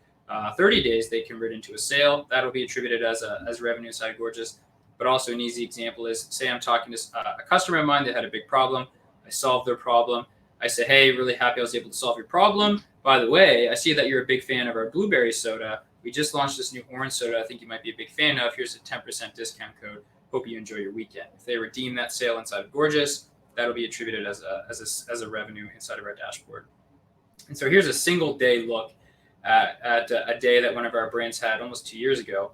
30 days, they convert into a sale. That'll be attributed as revenue inside Gorgias. But also an easy example is, say I'm talking to a customer of mine that had a big problem. I solved their problem. I say, hey, really happy I was able to solve your problem. By the way, I see that you're a big fan of our blueberry soda. We just launched this new orange soda I think you might be a big fan of. Here's a 10% discount code. Hope you enjoy your weekend. If they redeem that sale inside of Gorgias, that'll be attributed as a revenue inside of our dashboard. And so here's a single day look at a day that one of our brands had almost 2 years ago,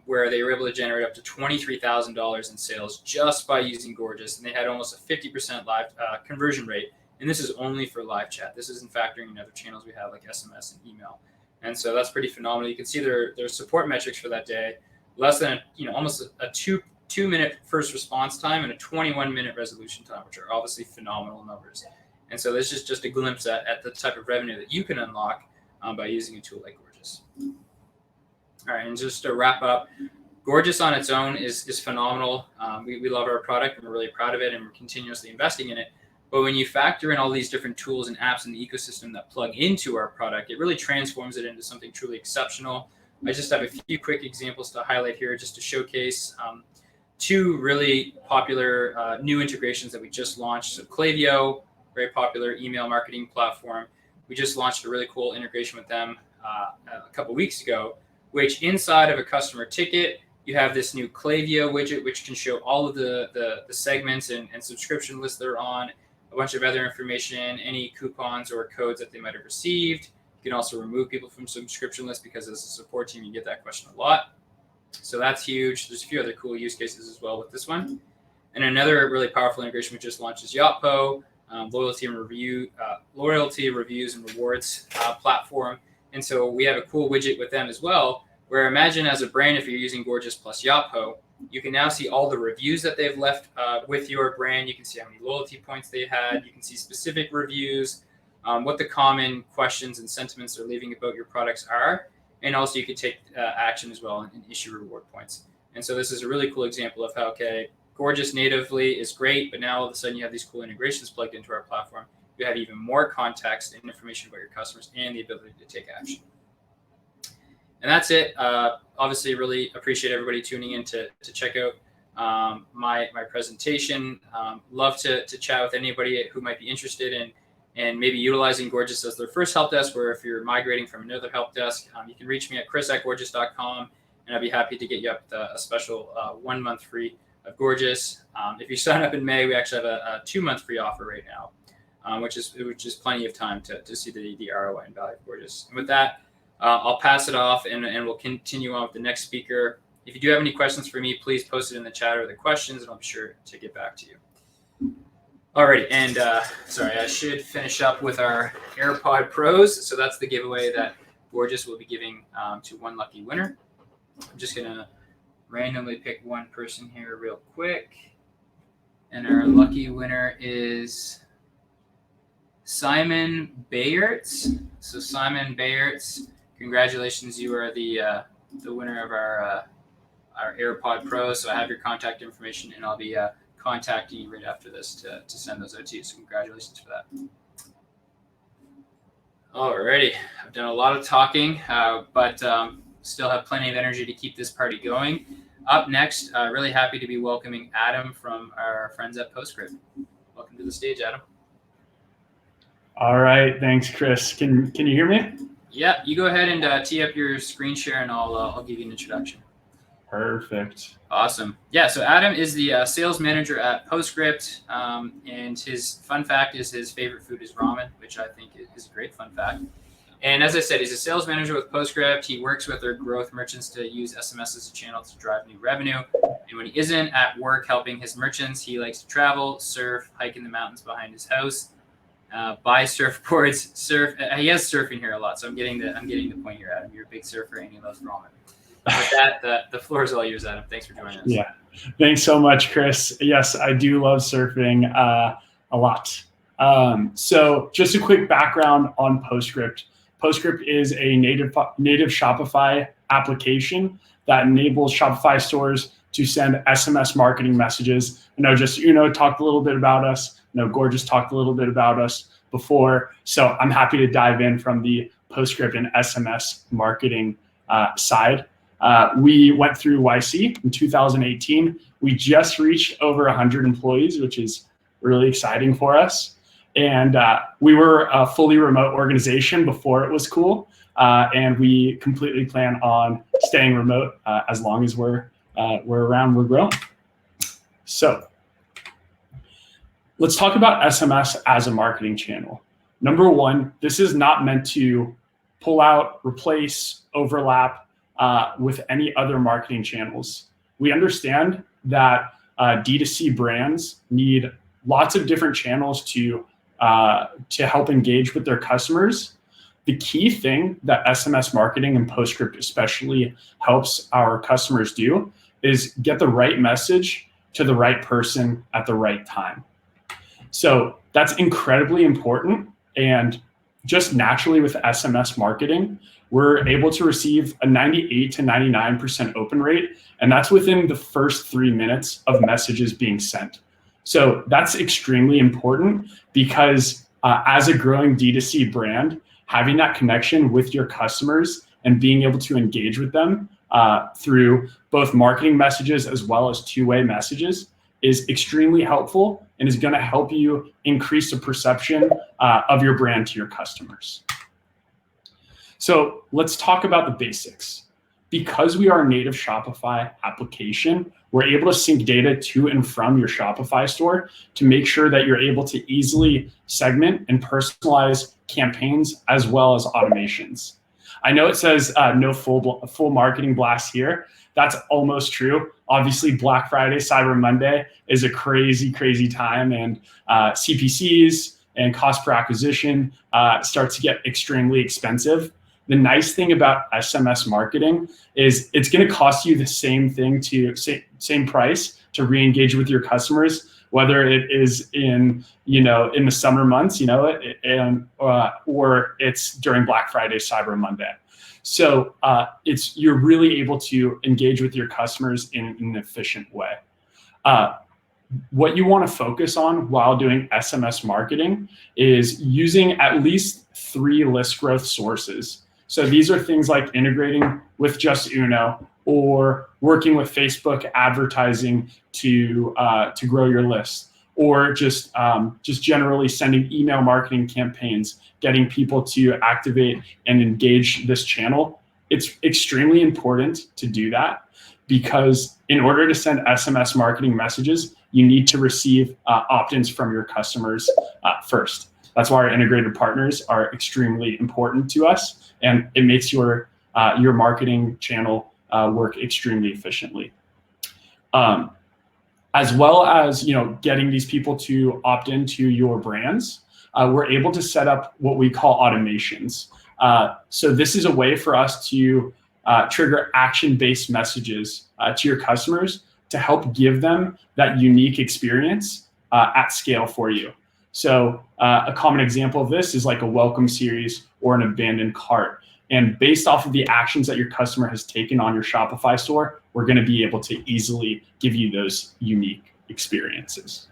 where they were able to generate up to $23,000 in sales just by using Gorgias, and they had almost a 50% live conversion rate. And this is only for live chat. This isn't factoring in other channels we have like SMS and email. And so that's pretty phenomenal. You can see their support metrics for that day, less than almost a two-minute first response time and a 21-minute resolution time, which are obviously phenomenal numbers. And so this is just a glimpse at the type of revenue that you can unlock by using a tool like Gorgias. All right, and just to wrap up, Gorgias on its own is phenomenal. We love our product and we're really proud of it, and we're continuously investing in it. But when you factor in all these different tools and apps in the ecosystem that plug into our product, it really transforms it into something truly exceptional. I just have a few quick examples to highlight here just to showcase two really popular new integrations that we just launched. So Klaviyo, very popular email marketing platform. We just launched a really cool integration with them a couple weeks ago, which inside of a customer ticket, you have this new Klaviyo widget, which can show all of the segments and subscription lists they're on, a bunch of other information, any coupons or codes that they might have received. You can also remove people from subscription lists because as a support team, you get that question a lot. So that's huge. There's a few other cool use cases as well with this one. And another really powerful integration we just launched is Yotpo, loyalty reviews and rewards platform. And so we have a cool widget with them as well, where imagine as a brand, if you're using Gorgias plus Yotpo, you can now see all the reviews that they've left with your brand. You can see how many loyalty points they had. You can see specific reviews, what the common questions and sentiments they're leaving about your products are. And also you can take action as well and issue reward points. And so this is a really cool example of how, Gorgias natively is great, but now all of a sudden you have these cool integrations plugged into our platform. You have even more context and information about your customers and the ability to take action. And that's it. Obviously, really appreciate everybody tuning in to check out my presentation. Love to chat with anybody who might be interested in maybe utilizing Gorgias as their first help desk, or if you're migrating from another help desk, you can reach me at chris@gorgias.com, and I'd be happy to get you up a special 1 month free of Gorgias. If you sign up in May, we actually have a 2 month free offer right now, which is plenty of time to see the ROI and value of Gorgias. And with that, I'll pass it off and we'll continue on with the next speaker. If you do have any questions for me, please post it in the chat or the questions, and I'll be sure to get back to you. Alrighty, and sorry, I should finish up with our AirPod Pros. So that's the giveaway that Gorgias will be giving to one lucky winner. I'm just going to randomly pick one person here real quick. And our lucky winner is Simon Bayerts. So Simon Bayerts, congratulations, you are the winner of our AirPod Pro. So I have your contact information, and I'll be contacting you right after this to send those out to you. So congratulations for that. Alrighty, I've done a lot of talking, but still have plenty of energy to keep this party going. Up next, really happy to be welcoming Adam from our friends at Postscript. Welcome to the stage, Adam. All right, thanks, Chris. Can you hear me? Yeah, you go ahead and tee up your screen share, and I'll give you an introduction. Perfect. Awesome. Yeah, so Adam is the sales manager at Postscript, and his fun fact is his favorite food is ramen, which I think is a great fun fact. And as I said, he's a sales manager with Postscript. He works with their growth merchants to use SMS as a channel to drive new revenue. And when he isn't at work helping his merchants, he likes to travel, surf, hike in the mountains behind his house, buy surfboards, surf. He has surfing here a lot, so I'm getting the point here, Adam. You're a big surfer and you love ramen. With that, the floor is all yours, Adam. Thanks for joining us. Yeah, thanks so much, Chris. Yes, I do love surfing a lot. So just a quick background on Postscript. Postscript is a native Shopify application that enables Shopify stores to send SMS marketing messages. I know Justuno talked a little bit about us. I know Gorgias talked a little bit about us before. So I'm happy to dive in from the Postscript and SMS marketing side. We went through YC in 2018. We just reached over 100 employees, which is really exciting for us. And we were a fully remote organization before it was cool. And we completely plan on staying remote as long as we're around, we're growing. So let's talk about SMS as a marketing channel. Number one, this is not meant to pull out, replace, overlap with any other marketing channels. We understand that D2C brands need lots of different channels to help engage with their customers. The key thing that SMS marketing and Postscript especially helps our customers do is get the right message to the right person at the right time. So that's incredibly important. And just naturally with SMS marketing, we're able to receive a 98 to 99% open rate. And that's within the first 3 minutes of messages being sent. So that's extremely important because as a growing D2C brand, having that connection with your customers and being able to engage with them through both marketing messages as well as two-way messages is extremely helpful and is going to help you increase the perception of your brand to your customers. So let's talk about the basics. Because we are a native Shopify application, we're able to sync data to and from your Shopify store to make sure that you're able to easily segment and personalize campaigns as well as automations. I know it says no full marketing blast here. That's almost true. Obviously, Black Friday, Cyber Monday is a crazy, crazy time, and CPCs and cost per acquisition start to get extremely expensive. The nice thing about SMS marketing is it's going to cost you the same price to re-engage with your customers, whether it is in the summer months, or it's during Black Friday, Cyber Monday. So you're really able to engage with your customers in an efficient way. What you want to focus on while doing SMS marketing is using at least 3 list growth sources. So these are things like integrating with Justuno or working with Facebook advertising to grow your list, or just generally sending email marketing campaigns, getting people to activate and engage this channel. It's extremely important to do that because in order to send SMS marketing messages, you need to receive opt-ins from your customers first. That's why our integrated partners are extremely important to us, and it makes your marketing channel work extremely efficiently. As well as getting these people to opt into your brands, we're able to set up what we call automations. So this is a way for us to trigger action-based messages to your customers to help give them that unique experience at scale for you. So a common example of this is like a welcome series or an abandoned cart. And based off of the actions that your customer has taken on your Shopify store, we're going to be able to easily give you those unique experiences.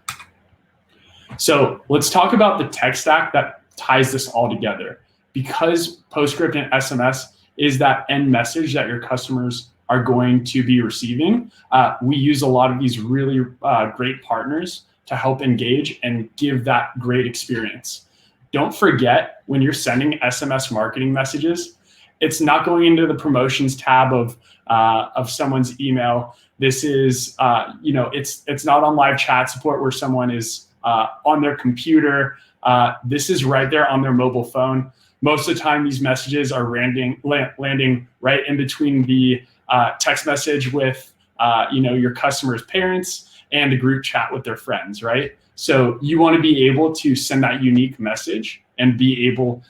So let's talk about the tech stack that ties this all together. because PostScript and SMS is that end message that your customers are going to be receiving, we use a lot of these really great partners to help engage and give that great experience. Don't forget, when you're sending SMS marketing messages, it's not going into the promotions tab of someone's email. This is, it's not on live chat support where someone is on their computer. This is right there on their mobile phone. Most of the time, these messages are landing right in between the text message with your customer's parents and a group chat with their friends, right? So you want to be able to send that unique message and be able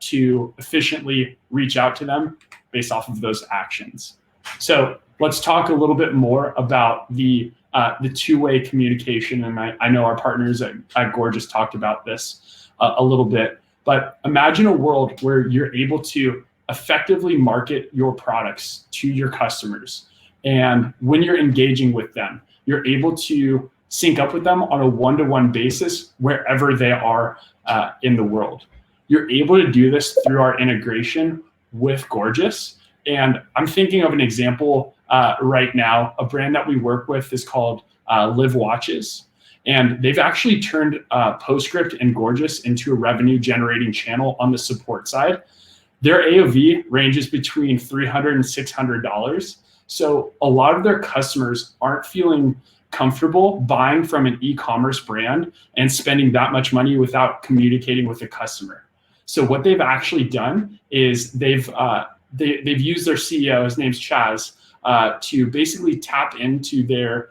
to efficiently reach out to them based off of those actions. So let's talk a little bit more about the two-way communication. And I know our partners at Gorgias talked about this a little bit, but imagine a world where you're able to effectively market your products to your customers. And when you're engaging with them, you're able to sync up with them on a one-to-one basis wherever they are in the world. You're able to do this through our integration with Gorgias. And I'm thinking of an example right now. A brand that we work with is called Live Watches. And they've actually turned PostScript and Gorgias into a revenue generating channel on the support side. Their AOV ranges between $300 and $600. So a lot of their customers aren't feeling comfortable buying from an e-commerce brand and spending that much money without communicating with the customer. So what they've actually done is they've used their CEO, his name's Chaz, to basically tap into their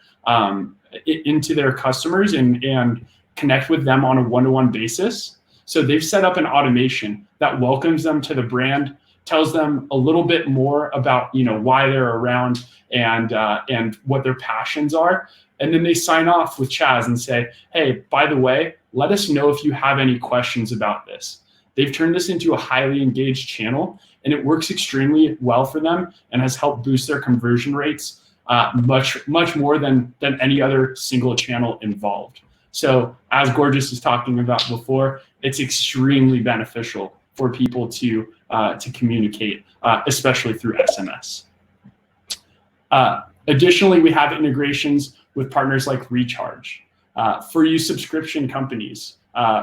customers and connect with them on a one-to-one basis. So they've set up an automation that welcomes them to the brand, tells them a little bit more about why they're around and what their passions are. And then they sign off with Chaz and say, hey, by the way, let us know if you have any questions about this. They've turned this into a highly engaged channel, and it works extremely well for them and has helped boost their conversion rates much more than any other single channel involved. So as Gorgias was talking about before, it's extremely beneficial for people to communicate, especially through SMS. Additionally, we have integrations with partners like Recharge. For you subscription companies,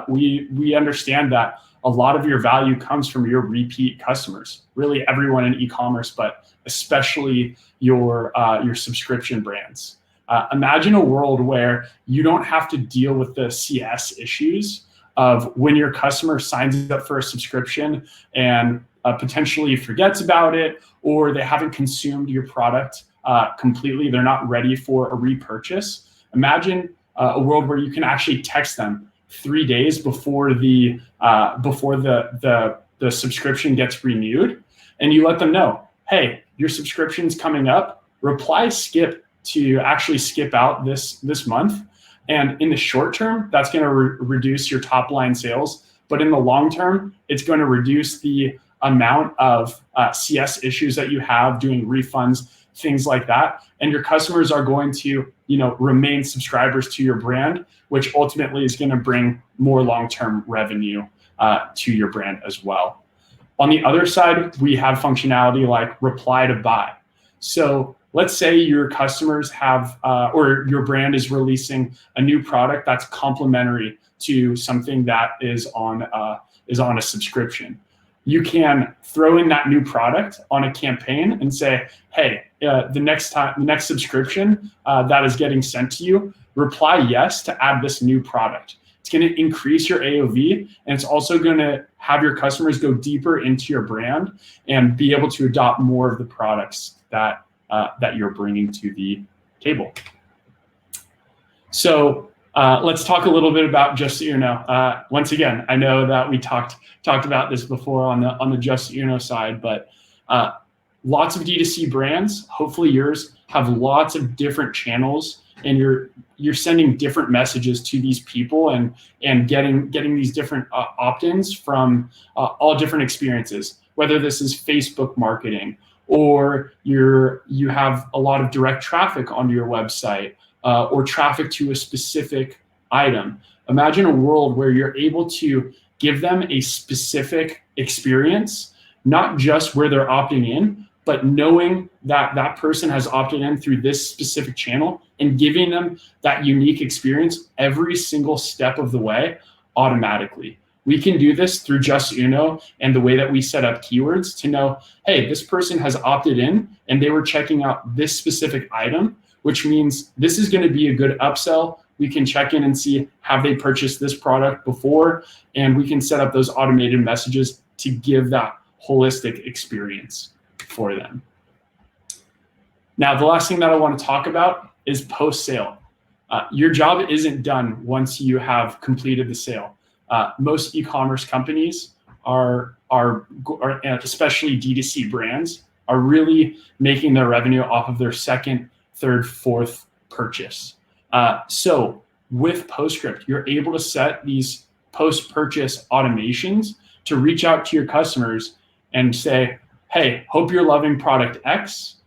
we understand that a lot of your value comes from your repeat customers, really everyone in e-commerce, but especially your subscription brands. Imagine a world where you don't have to deal with the CS issues of when your customer signs up for a subscription and potentially forgets about it, or they haven't consumed your product completely, they're not ready for a repurchase. Imagine a world where you can actually text them 3 days before the subscription gets renewed, and you let them know, hey, your subscription's coming up. Reply skip to actually skip out this month. And in the short term, that's going to reduce your top line sales. But in the long term, it's going to reduce the amount of CS issues that you have doing refunds, things like that. And your customers are going to, remain subscribers to your brand, which ultimately is going to bring more long-term revenue to your brand as well. On the other side, we have functionality like reply to buy. So let's say your customers have, or your brand is releasing a new product that's complementary to something that is on a subscription. You can throw in that new product on a campaign and say, hey, the next subscription that is getting sent to you, reply yes to add this new product. It's going to increase your AOV, and it's also going to have your customers go deeper into your brand and be able to adopt more of the products that you're bringing to the table. So let's talk a little bit about Just So You Know. Once again, I know that we talked about this before on the Just So You Know side, but lots of D2C brands, hopefully yours, have lots of different channels, and you're sending different messages to these people and getting these different opt-ins from all different experiences, whether this is Facebook marketing, or you have a lot of direct traffic onto your website, or traffic to a specific item. Imagine a world where you're able to give them a specific experience, not just where they're opting in, but knowing that that person has opted in through this specific channel and giving them that unique experience every single step of the way automatically. We can do this through Justuno and the way that we set up keywords to know, hey, this person has opted in and they were checking out this specific item, which means this is going to be a good upsell. We can check in and see, have they purchased this product before? And we can set up those automated messages to give that holistic experience for them. Now, the last thing that I want to talk about is post-sale. Your job isn't done once you have completed the sale. Most e-commerce companies are especially DTC brands, are really making their revenue off of their second, third, fourth purchase. So with Postscript, you're able to set these post-purchase automations to reach out to your customers and say, hey, hope you're loving product X,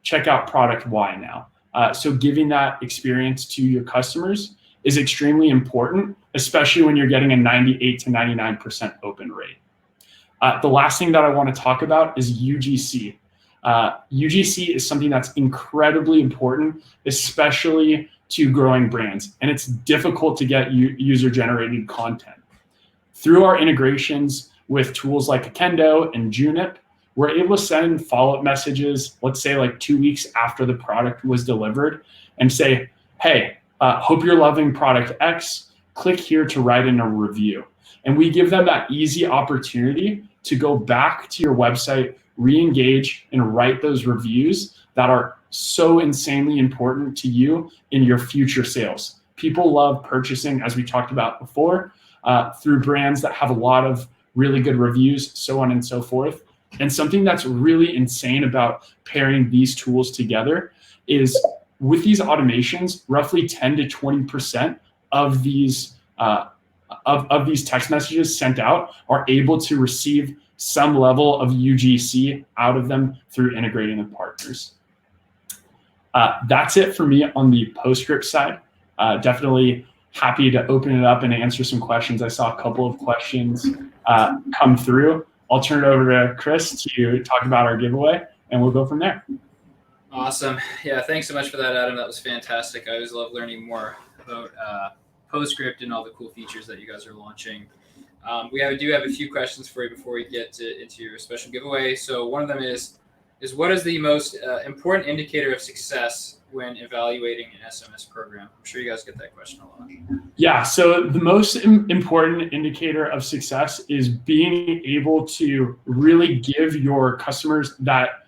check out product Y now. So giving that experience to your customers is extremely important, especially when you're getting a 98 to 99% open rate. The last thing that I want to talk about is UGC. UGC is something that's incredibly important, especially to growing brands, and it's difficult to get user-generated content. Through our integrations with tools like Akendo and Junip, we're able to send follow-up messages, let's say like 2 weeks after the product was delivered, and say, hey, hope you're loving product X, click here to write in a review. And we give them that easy opportunity to go back to your website, re-engage, and write those reviews that are so insanely important to you in your future sales. People love purchasing, as we talked about before, through brands that have a lot of really good reviews, so on and so forth. And something that's really insane about pairing these tools together is with these automations, roughly 10 to 20% of these of these text messages sent out are able to receive some level of UGC out of them through integrating with partners. That's it for me on the Postscript side. Definitely happy to open it up and answer some questions. I saw a couple of questions come through. I'll turn it over to Chris to talk about our giveaway, and we'll go from there. Awesome. Yeah, thanks so much for that, Adam. That was fantastic. I always love learning more about Postscript and all the cool features that you guys are launching. We do have a few questions for you before we get into your special giveaway. So one of them is what is the most important indicator of success when evaluating an SMS program? I'm sure you guys get that question a lot. Yeah, so the most important indicator of success is being able to really give your customers that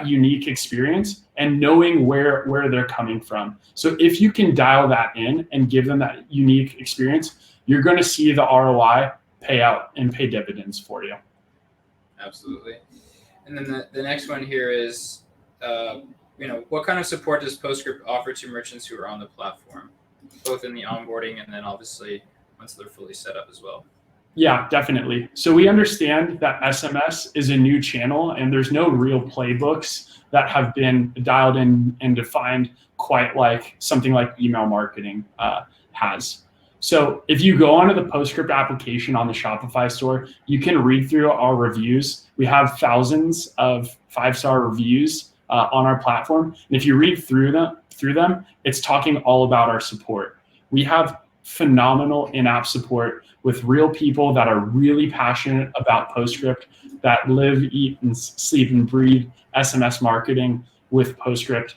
unique experience and knowing where they're coming from. So if you can dial that in and give them that unique experience, you're going to see the ROI pay out and pay dividends for you. Absolutely. And then the next one here is, what kind of support does Postscript offer to merchants who are on the platform, both in the onboarding and then obviously once they're fully set up as well? Yeah, definitely. So we understand that SMS is a new channel and there's no real playbooks that have been dialed in and defined quite like something like email marketing has. So if you go onto the Postscript application on the Shopify store, you can read through our reviews. We have thousands of 5-star reviews on our platform. And if you read through them, it's talking all about our support. We have phenomenal in-app support with real people that are really passionate about Postscript, that live, eat, and sleep and breathe SMS marketing with Postscript.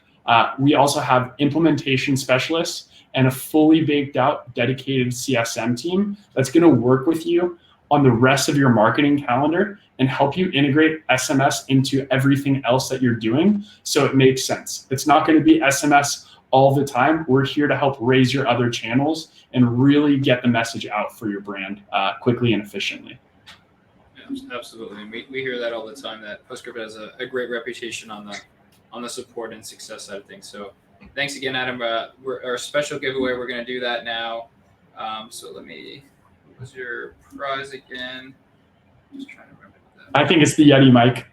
We also have implementation specialists and a fully baked out dedicated CSM team that's going to work with you on the rest of your marketing calendar and help you integrate SMS into everything else that you're doing so it makes sense. It's not going to be SMS all the time. We're here to help raise your other channels and really get the message out for your brand quickly and efficiently. Yeah, absolutely. And we hear that all the time, that Postscript has a great reputation on the support and success side of things. So thanks again, Adam. Our special giveaway, we're going to do that now. So what was your prize again? Just trying to remember that. I think it's the Yeti mic.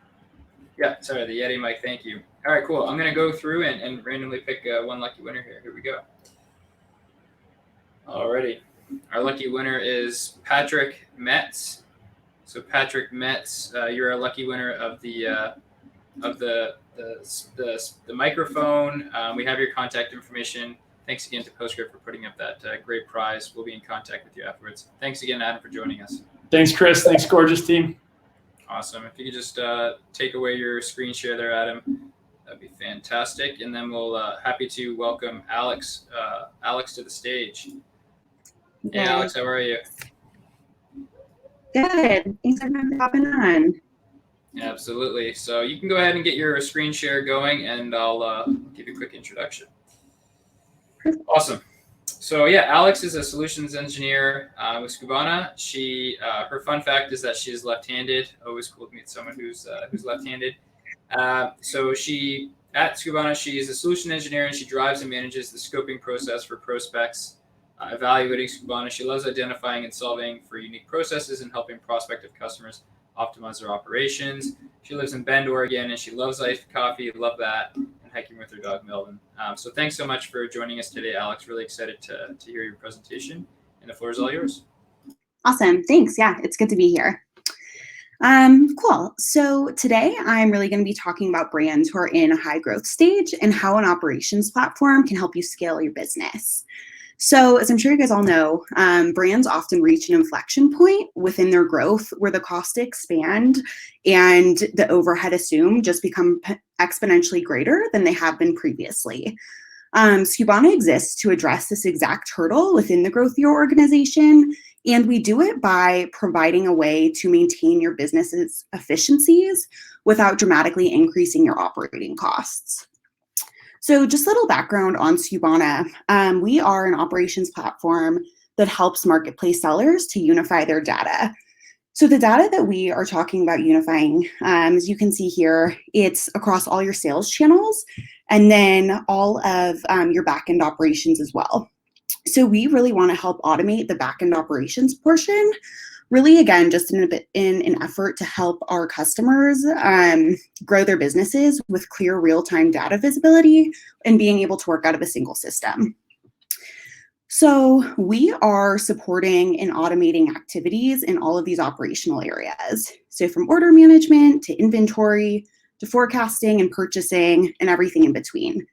Yeah, sorry, the Yeti mic. Thank you. All right, cool. I'm going to go through and randomly pick one lucky winner here. Here we go. Alrighty. Our lucky winner is Patrick Metz. So Patrick Metz, you're a lucky winner of the microphone. We have your contact information. Thanks again to Postscript for putting up that great prize. We'll be in contact with you afterwards. Thanks again, Adam, for joining us. Thanks, Chris. Thanks, Gorgias team. Awesome. If you could just take away your screen share there, Adam, that'd be fantastic. And then we'll happy to welcome Alex to the stage. Hey, Alex, how are you? Good. Thanks for hopping on. Absolutely. So you can go ahead and get your screen share going, and I'll give you a quick introduction. Awesome. So yeah, Alex is a solutions engineer with Skubana. Her fun fact is that she is left-handed. Always cool to meet someone who's left-handed. So at Skubana, she is a solution engineer, and she drives and manages the scoping process for prospects, evaluating Skubana. She loves identifying and solving for unique processes and helping prospective customers optimize their operations. She lives in Bend, Oregon, and she loves iced coffee. Love that. And hiking with her dog, Melvin. So thanks so much for joining us today, Alex. Really excited to hear your presentation. And the floor is all yours. Awesome. Thanks. Yeah, it's good to be here. Cool. So today I'm really going to be talking about brands who are in a high growth stage and how an operations platform can help you scale your business. So as I'm sure you guys all know, brands often reach an inflection point within their growth where the costs expand and the overhead assumed just become exponentially greater than they have been previously. Skubana exists to address this exact hurdle within the growth of your organization, and we do it by providing a way to maintain your business's efficiencies without dramatically increasing your operating costs. So just a little background on Skubana. We are an operations platform that helps marketplace sellers to unify their data. So the data that we are talking about unifying, as you can see here, it's across all your sales channels and then all of your backend operations as well. So we really want to help automate the backend operations portion, really, again, just in an effort to help our customers grow their businesses with clear real-time data visibility and being able to work out of a single system. So we are supporting and automating activities in all of these operational areas. So from order management to inventory to forecasting and purchasing and everything in between.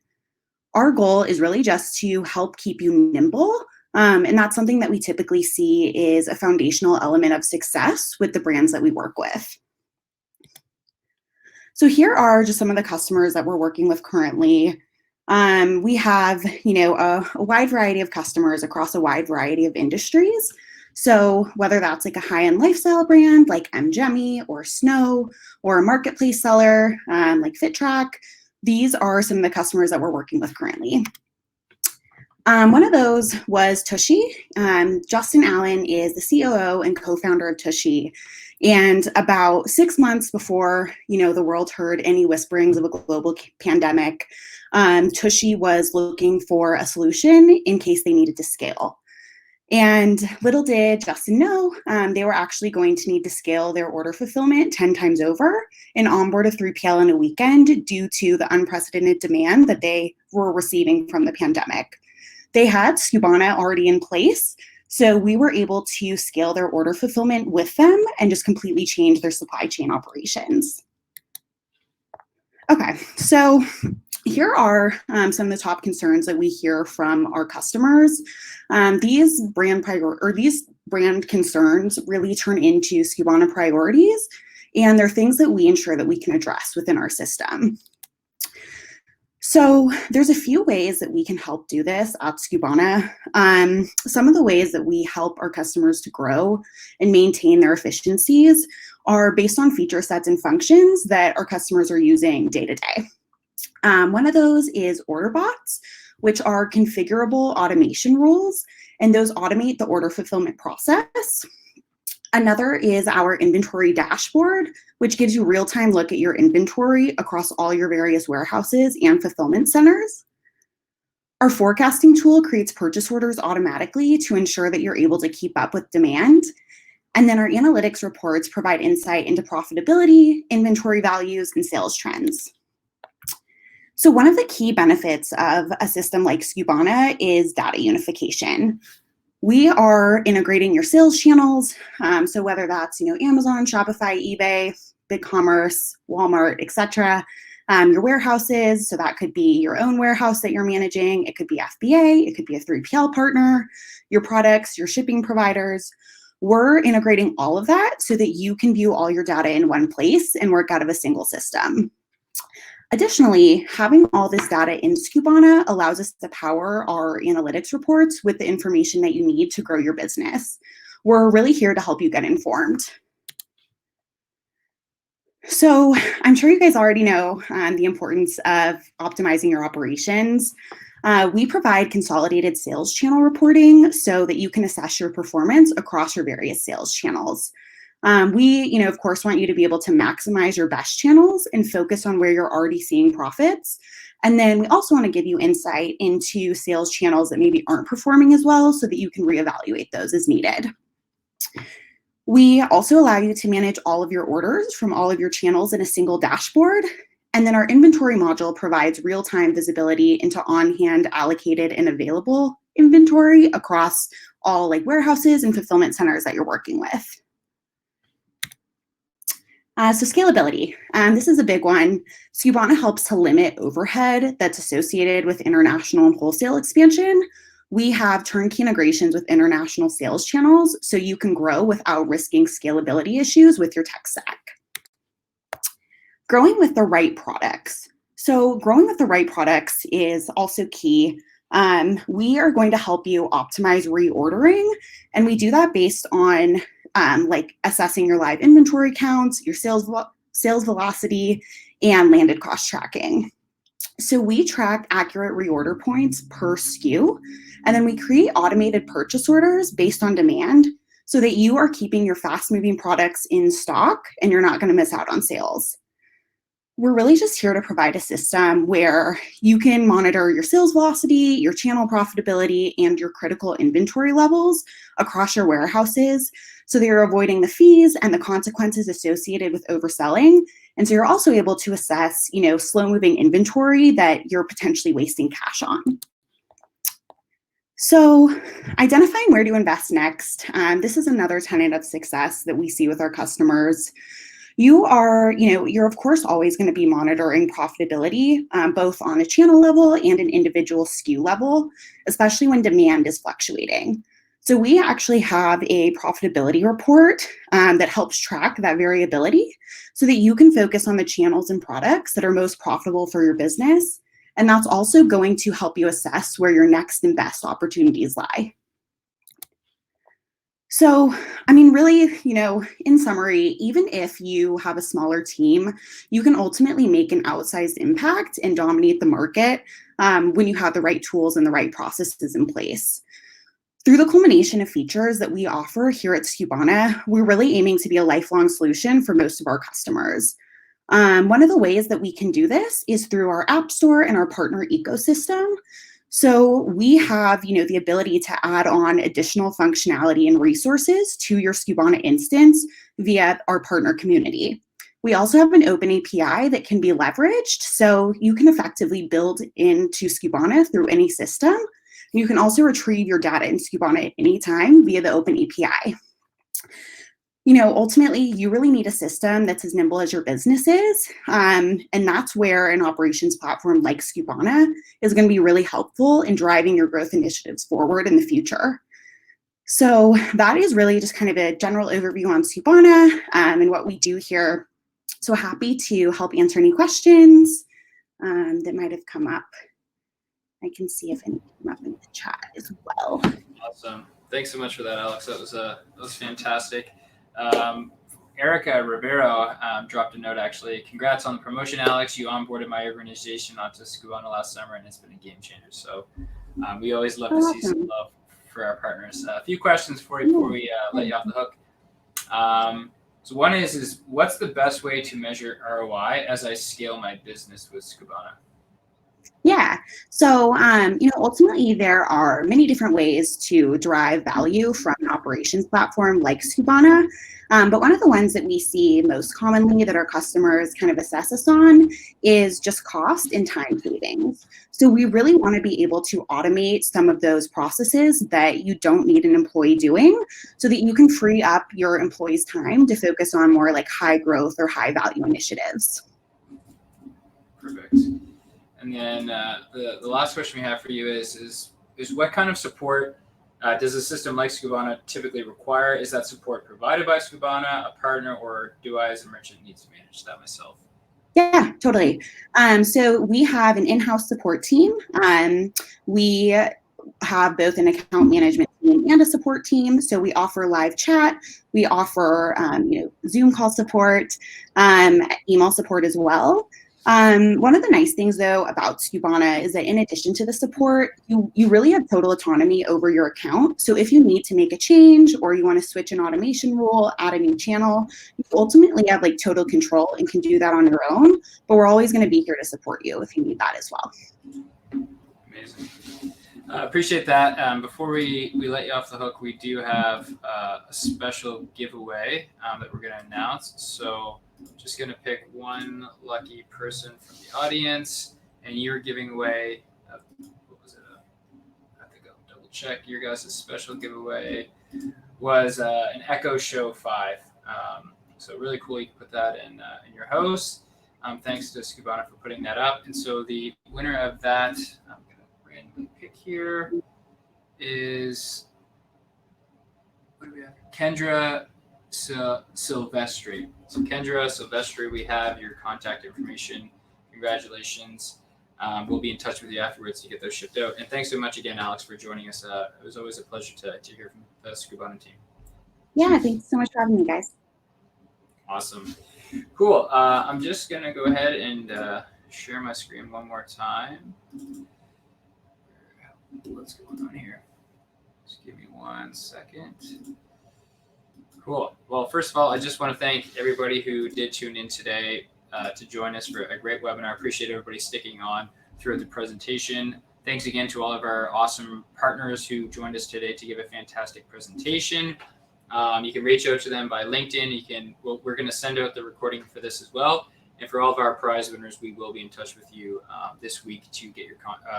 Our goal is really just to help keep you nimble. And that's something that we typically see is a foundational element of success with the brands that we work with. So here are just some of the customers that we're working with currently. We have, a wide variety of customers across a wide variety of industries. So whether that's like a high-end lifestyle brand like Mgemi or Snow, or a marketplace seller like FitTrack, these are some of the customers that we're working with currently. One of those was Tushy. Justin Allen is the COO and co-founder of Tushy. And about 6 months before, the world heard any whisperings of a global pandemic, Tushy was looking for a solution in case they needed to scale. And little did Justin know, they were actually going to need to scale their order fulfillment 10 times over and onboard a 3PL in a weekend due to the unprecedented demand that they were receiving from the pandemic. They had Skubana already in place, so we were able to scale their order fulfillment with them and just completely change their supply chain operations. Okay, so here are some of the top concerns that we hear from our customers. These brand concerns really turn into Skubana priorities, and they're things that we ensure that we can address within our system. So there's a few ways that we can help do this at Skubana. Some of the ways that we help our customers to grow and maintain their efficiencies are based on feature sets and functions that our customers are using day to day. One of those is order bots, which are configurable automation rules, and those automate the order fulfillment process. Another is our inventory dashboard, which gives you a real-time look at your inventory across all your various warehouses and fulfillment centers. Our forecasting tool creates purchase orders automatically to ensure that you're able to keep up with demand. And then our analytics reports provide insight into profitability, inventory values, and sales trends. So one of the key benefits of a system like Skubana is data unification. We are integrating your sales channels. So whether that's, Amazon, Shopify, eBay, BigCommerce, Walmart, etc. Your warehouses, so that could be your own warehouse that you're managing. It could be FBA, it could be a 3PL partner, your products, your shipping providers. We're integrating all of that so that you can view all your data in one place and work out of a single system. Additionally, having all this data in Skubana allows us to power our analytics reports with the information that you need to grow your business. We're really here to help you get informed. So I'm sure you guys already know the importance of optimizing your operations. We provide consolidated sales channel reporting so that you can assess your performance across your various sales channels. We, of course, want you to be able to maximize your best channels and focus on where you're already seeing profits. And then we also want to give you insight into sales channels that maybe aren't performing as well so that you can reevaluate those as needed. We also allow you to manage all of your orders from all of your channels in a single dashboard. And then our inventory module provides real-time visibility into on-hand, allocated, and available inventory across all warehouses and fulfillment centers that you're working with. So scalability, this is a big one. Skubana helps to limit overhead that's associated with international and wholesale expansion. We have turnkey integrations with international sales channels so you can grow without risking scalability issues with your tech stack. Growing with the right products. So growing with the right products is also key. We are going to help you optimize reordering, and we do that based on assessing your live inventory counts, your sales velocity, and landed cost tracking. So we track accurate reorder points per SKU, and then we create automated purchase orders based on demand so that you are keeping your fast-moving products in stock and you're not going to miss out on sales. We're really just here to provide a system where you can monitor your sales velocity, your channel profitability, and your critical inventory levels across your warehouses so that you're avoiding the fees and the consequences associated with overselling. And so you're also able to assess, slow-moving inventory that you're potentially wasting cash on. So identifying where to invest next. This is another tenet of success that we see with our customers. You're of course always going to be monitoring profitability, both on a channel level and an individual SKU level, especially when demand is fluctuating. So we actually have a profitability report that helps track that variability so that you can focus on the channels and products that are most profitable for your business. And that's also going to help you assess where your next and best opportunities lie. So, really, in summary, even if you have a smaller team, you can ultimately make an outsized impact and dominate the market when you have the right tools and the right processes in place. Through the culmination of features that we offer here at Skubana, we're really aiming to be a lifelong solution for most of our customers. One of the ways that we can do this is through our App Store and our partner ecosystem. So we have, the ability to add on additional functionality and resources to your Skubana instance via our partner community. We also have an open API that can be leveraged, so you can effectively build into Skubana through any system. You can also retrieve your data in Skubana at any time via the open API. Ultimately, you really need a system that's as nimble as your business is. And that's where an operations platform like Skubana is going to be really helpful in driving your growth initiatives forward in the future. So that is really just kind of a general overview on Skubana and what we do here. So happy to help answer any questions that might have come up. I can see if any come up in the chat as well. Awesome. Thanks so much for that, Alex. That was fantastic. Erica Rivero dropped a note, actually. Congrats on the promotion, Alex. You onboarded my organization onto Skubana last summer, and it's been a game changer. So we always love to see some love for our partners. A few questions for you before we let you off the hook. So one is what's the best way to measure ROI as I scale my business with Skubana? Yeah, Yeah. So, ultimately, there are many different ways to derive value from an operations platform like Skubana. But one of the ones that we see most commonly that our customers kind of assess us on is just cost and time savings. So we really want to be able to automate some of those processes that you don't need an employee doing so that you can free up your employees' time to focus on more like high growth or high value initiatives. Perfect. And then the last question we have for you is what kind of support does a system like Skubana typically require? Is that support provided by Skubana, a partner, or do I as a merchant need to manage that myself? Yeah, totally. So we have an in-house support team. We have both an account management team and a support team. So we offer live chat. We offer Zoom call support, email support as well. One of the nice things, though, about Skubana is that in addition to the support, you really have total autonomy over your account. So if you need to make a change or you want to switch an automation rule, add a new channel, you ultimately have like total control and can do that on your own. But we're always going to be here to support you if you need that as well. Amazing. Appreciate that. Before we let you off the hook, we do have a special giveaway that we're going to announce. So just going to pick one lucky person from the audience, and you're giving away, what was it? I have to go double check. Your guys' special giveaway was an Echo Show 5. So really cool. You can put that in your host. Thanks to Skubana for putting that up. And so the winner of that, I'm going to randomly pick here, is, what do we have? Kendra Silvestri. So Kendra Silvestri, we have your contact information. Congratulations. We'll be in touch with you afterwards to get those shipped out. And thanks so much again, Alex, for joining us. It was always a pleasure to hear from the Skubana team. Yeah, thanks so much for having me, guys. Awesome. Cool. I'm just going to go ahead and share my screen one more time. What's going on here? Just give me 1 second. Cool. Well, first of all, I just want to thank everybody who did tune in today to join us for a great webinar. I appreciate everybody sticking on throughout the presentation. Thanks again to all of our awesome partners who joined us today to give a fantastic presentation. You can reach out to them by LinkedIn. We're going to send out the recording for this as well. And for all of our prize winners, we will be in touch with you this week to get your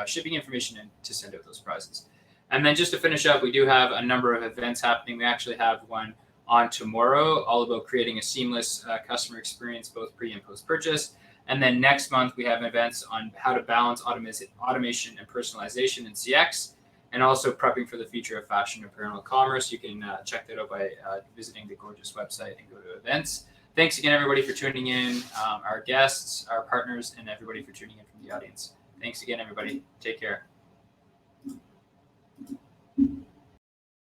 shipping information and to send out those prizes. And then just to finish up, we do have a number of events happening. We actually have one on tomorrow, all about creating a seamless customer experience, both pre and post purchase. And then next month, we have events on how to balance automation and personalization in CX, and also prepping for the future of fashion apparel commerce. You can check that out by visiting the Gorgias website and go to events. Thanks again, everybody, for tuning in, our guests, our partners, and everybody for tuning in from the audience. Thanks again, everybody. Take care.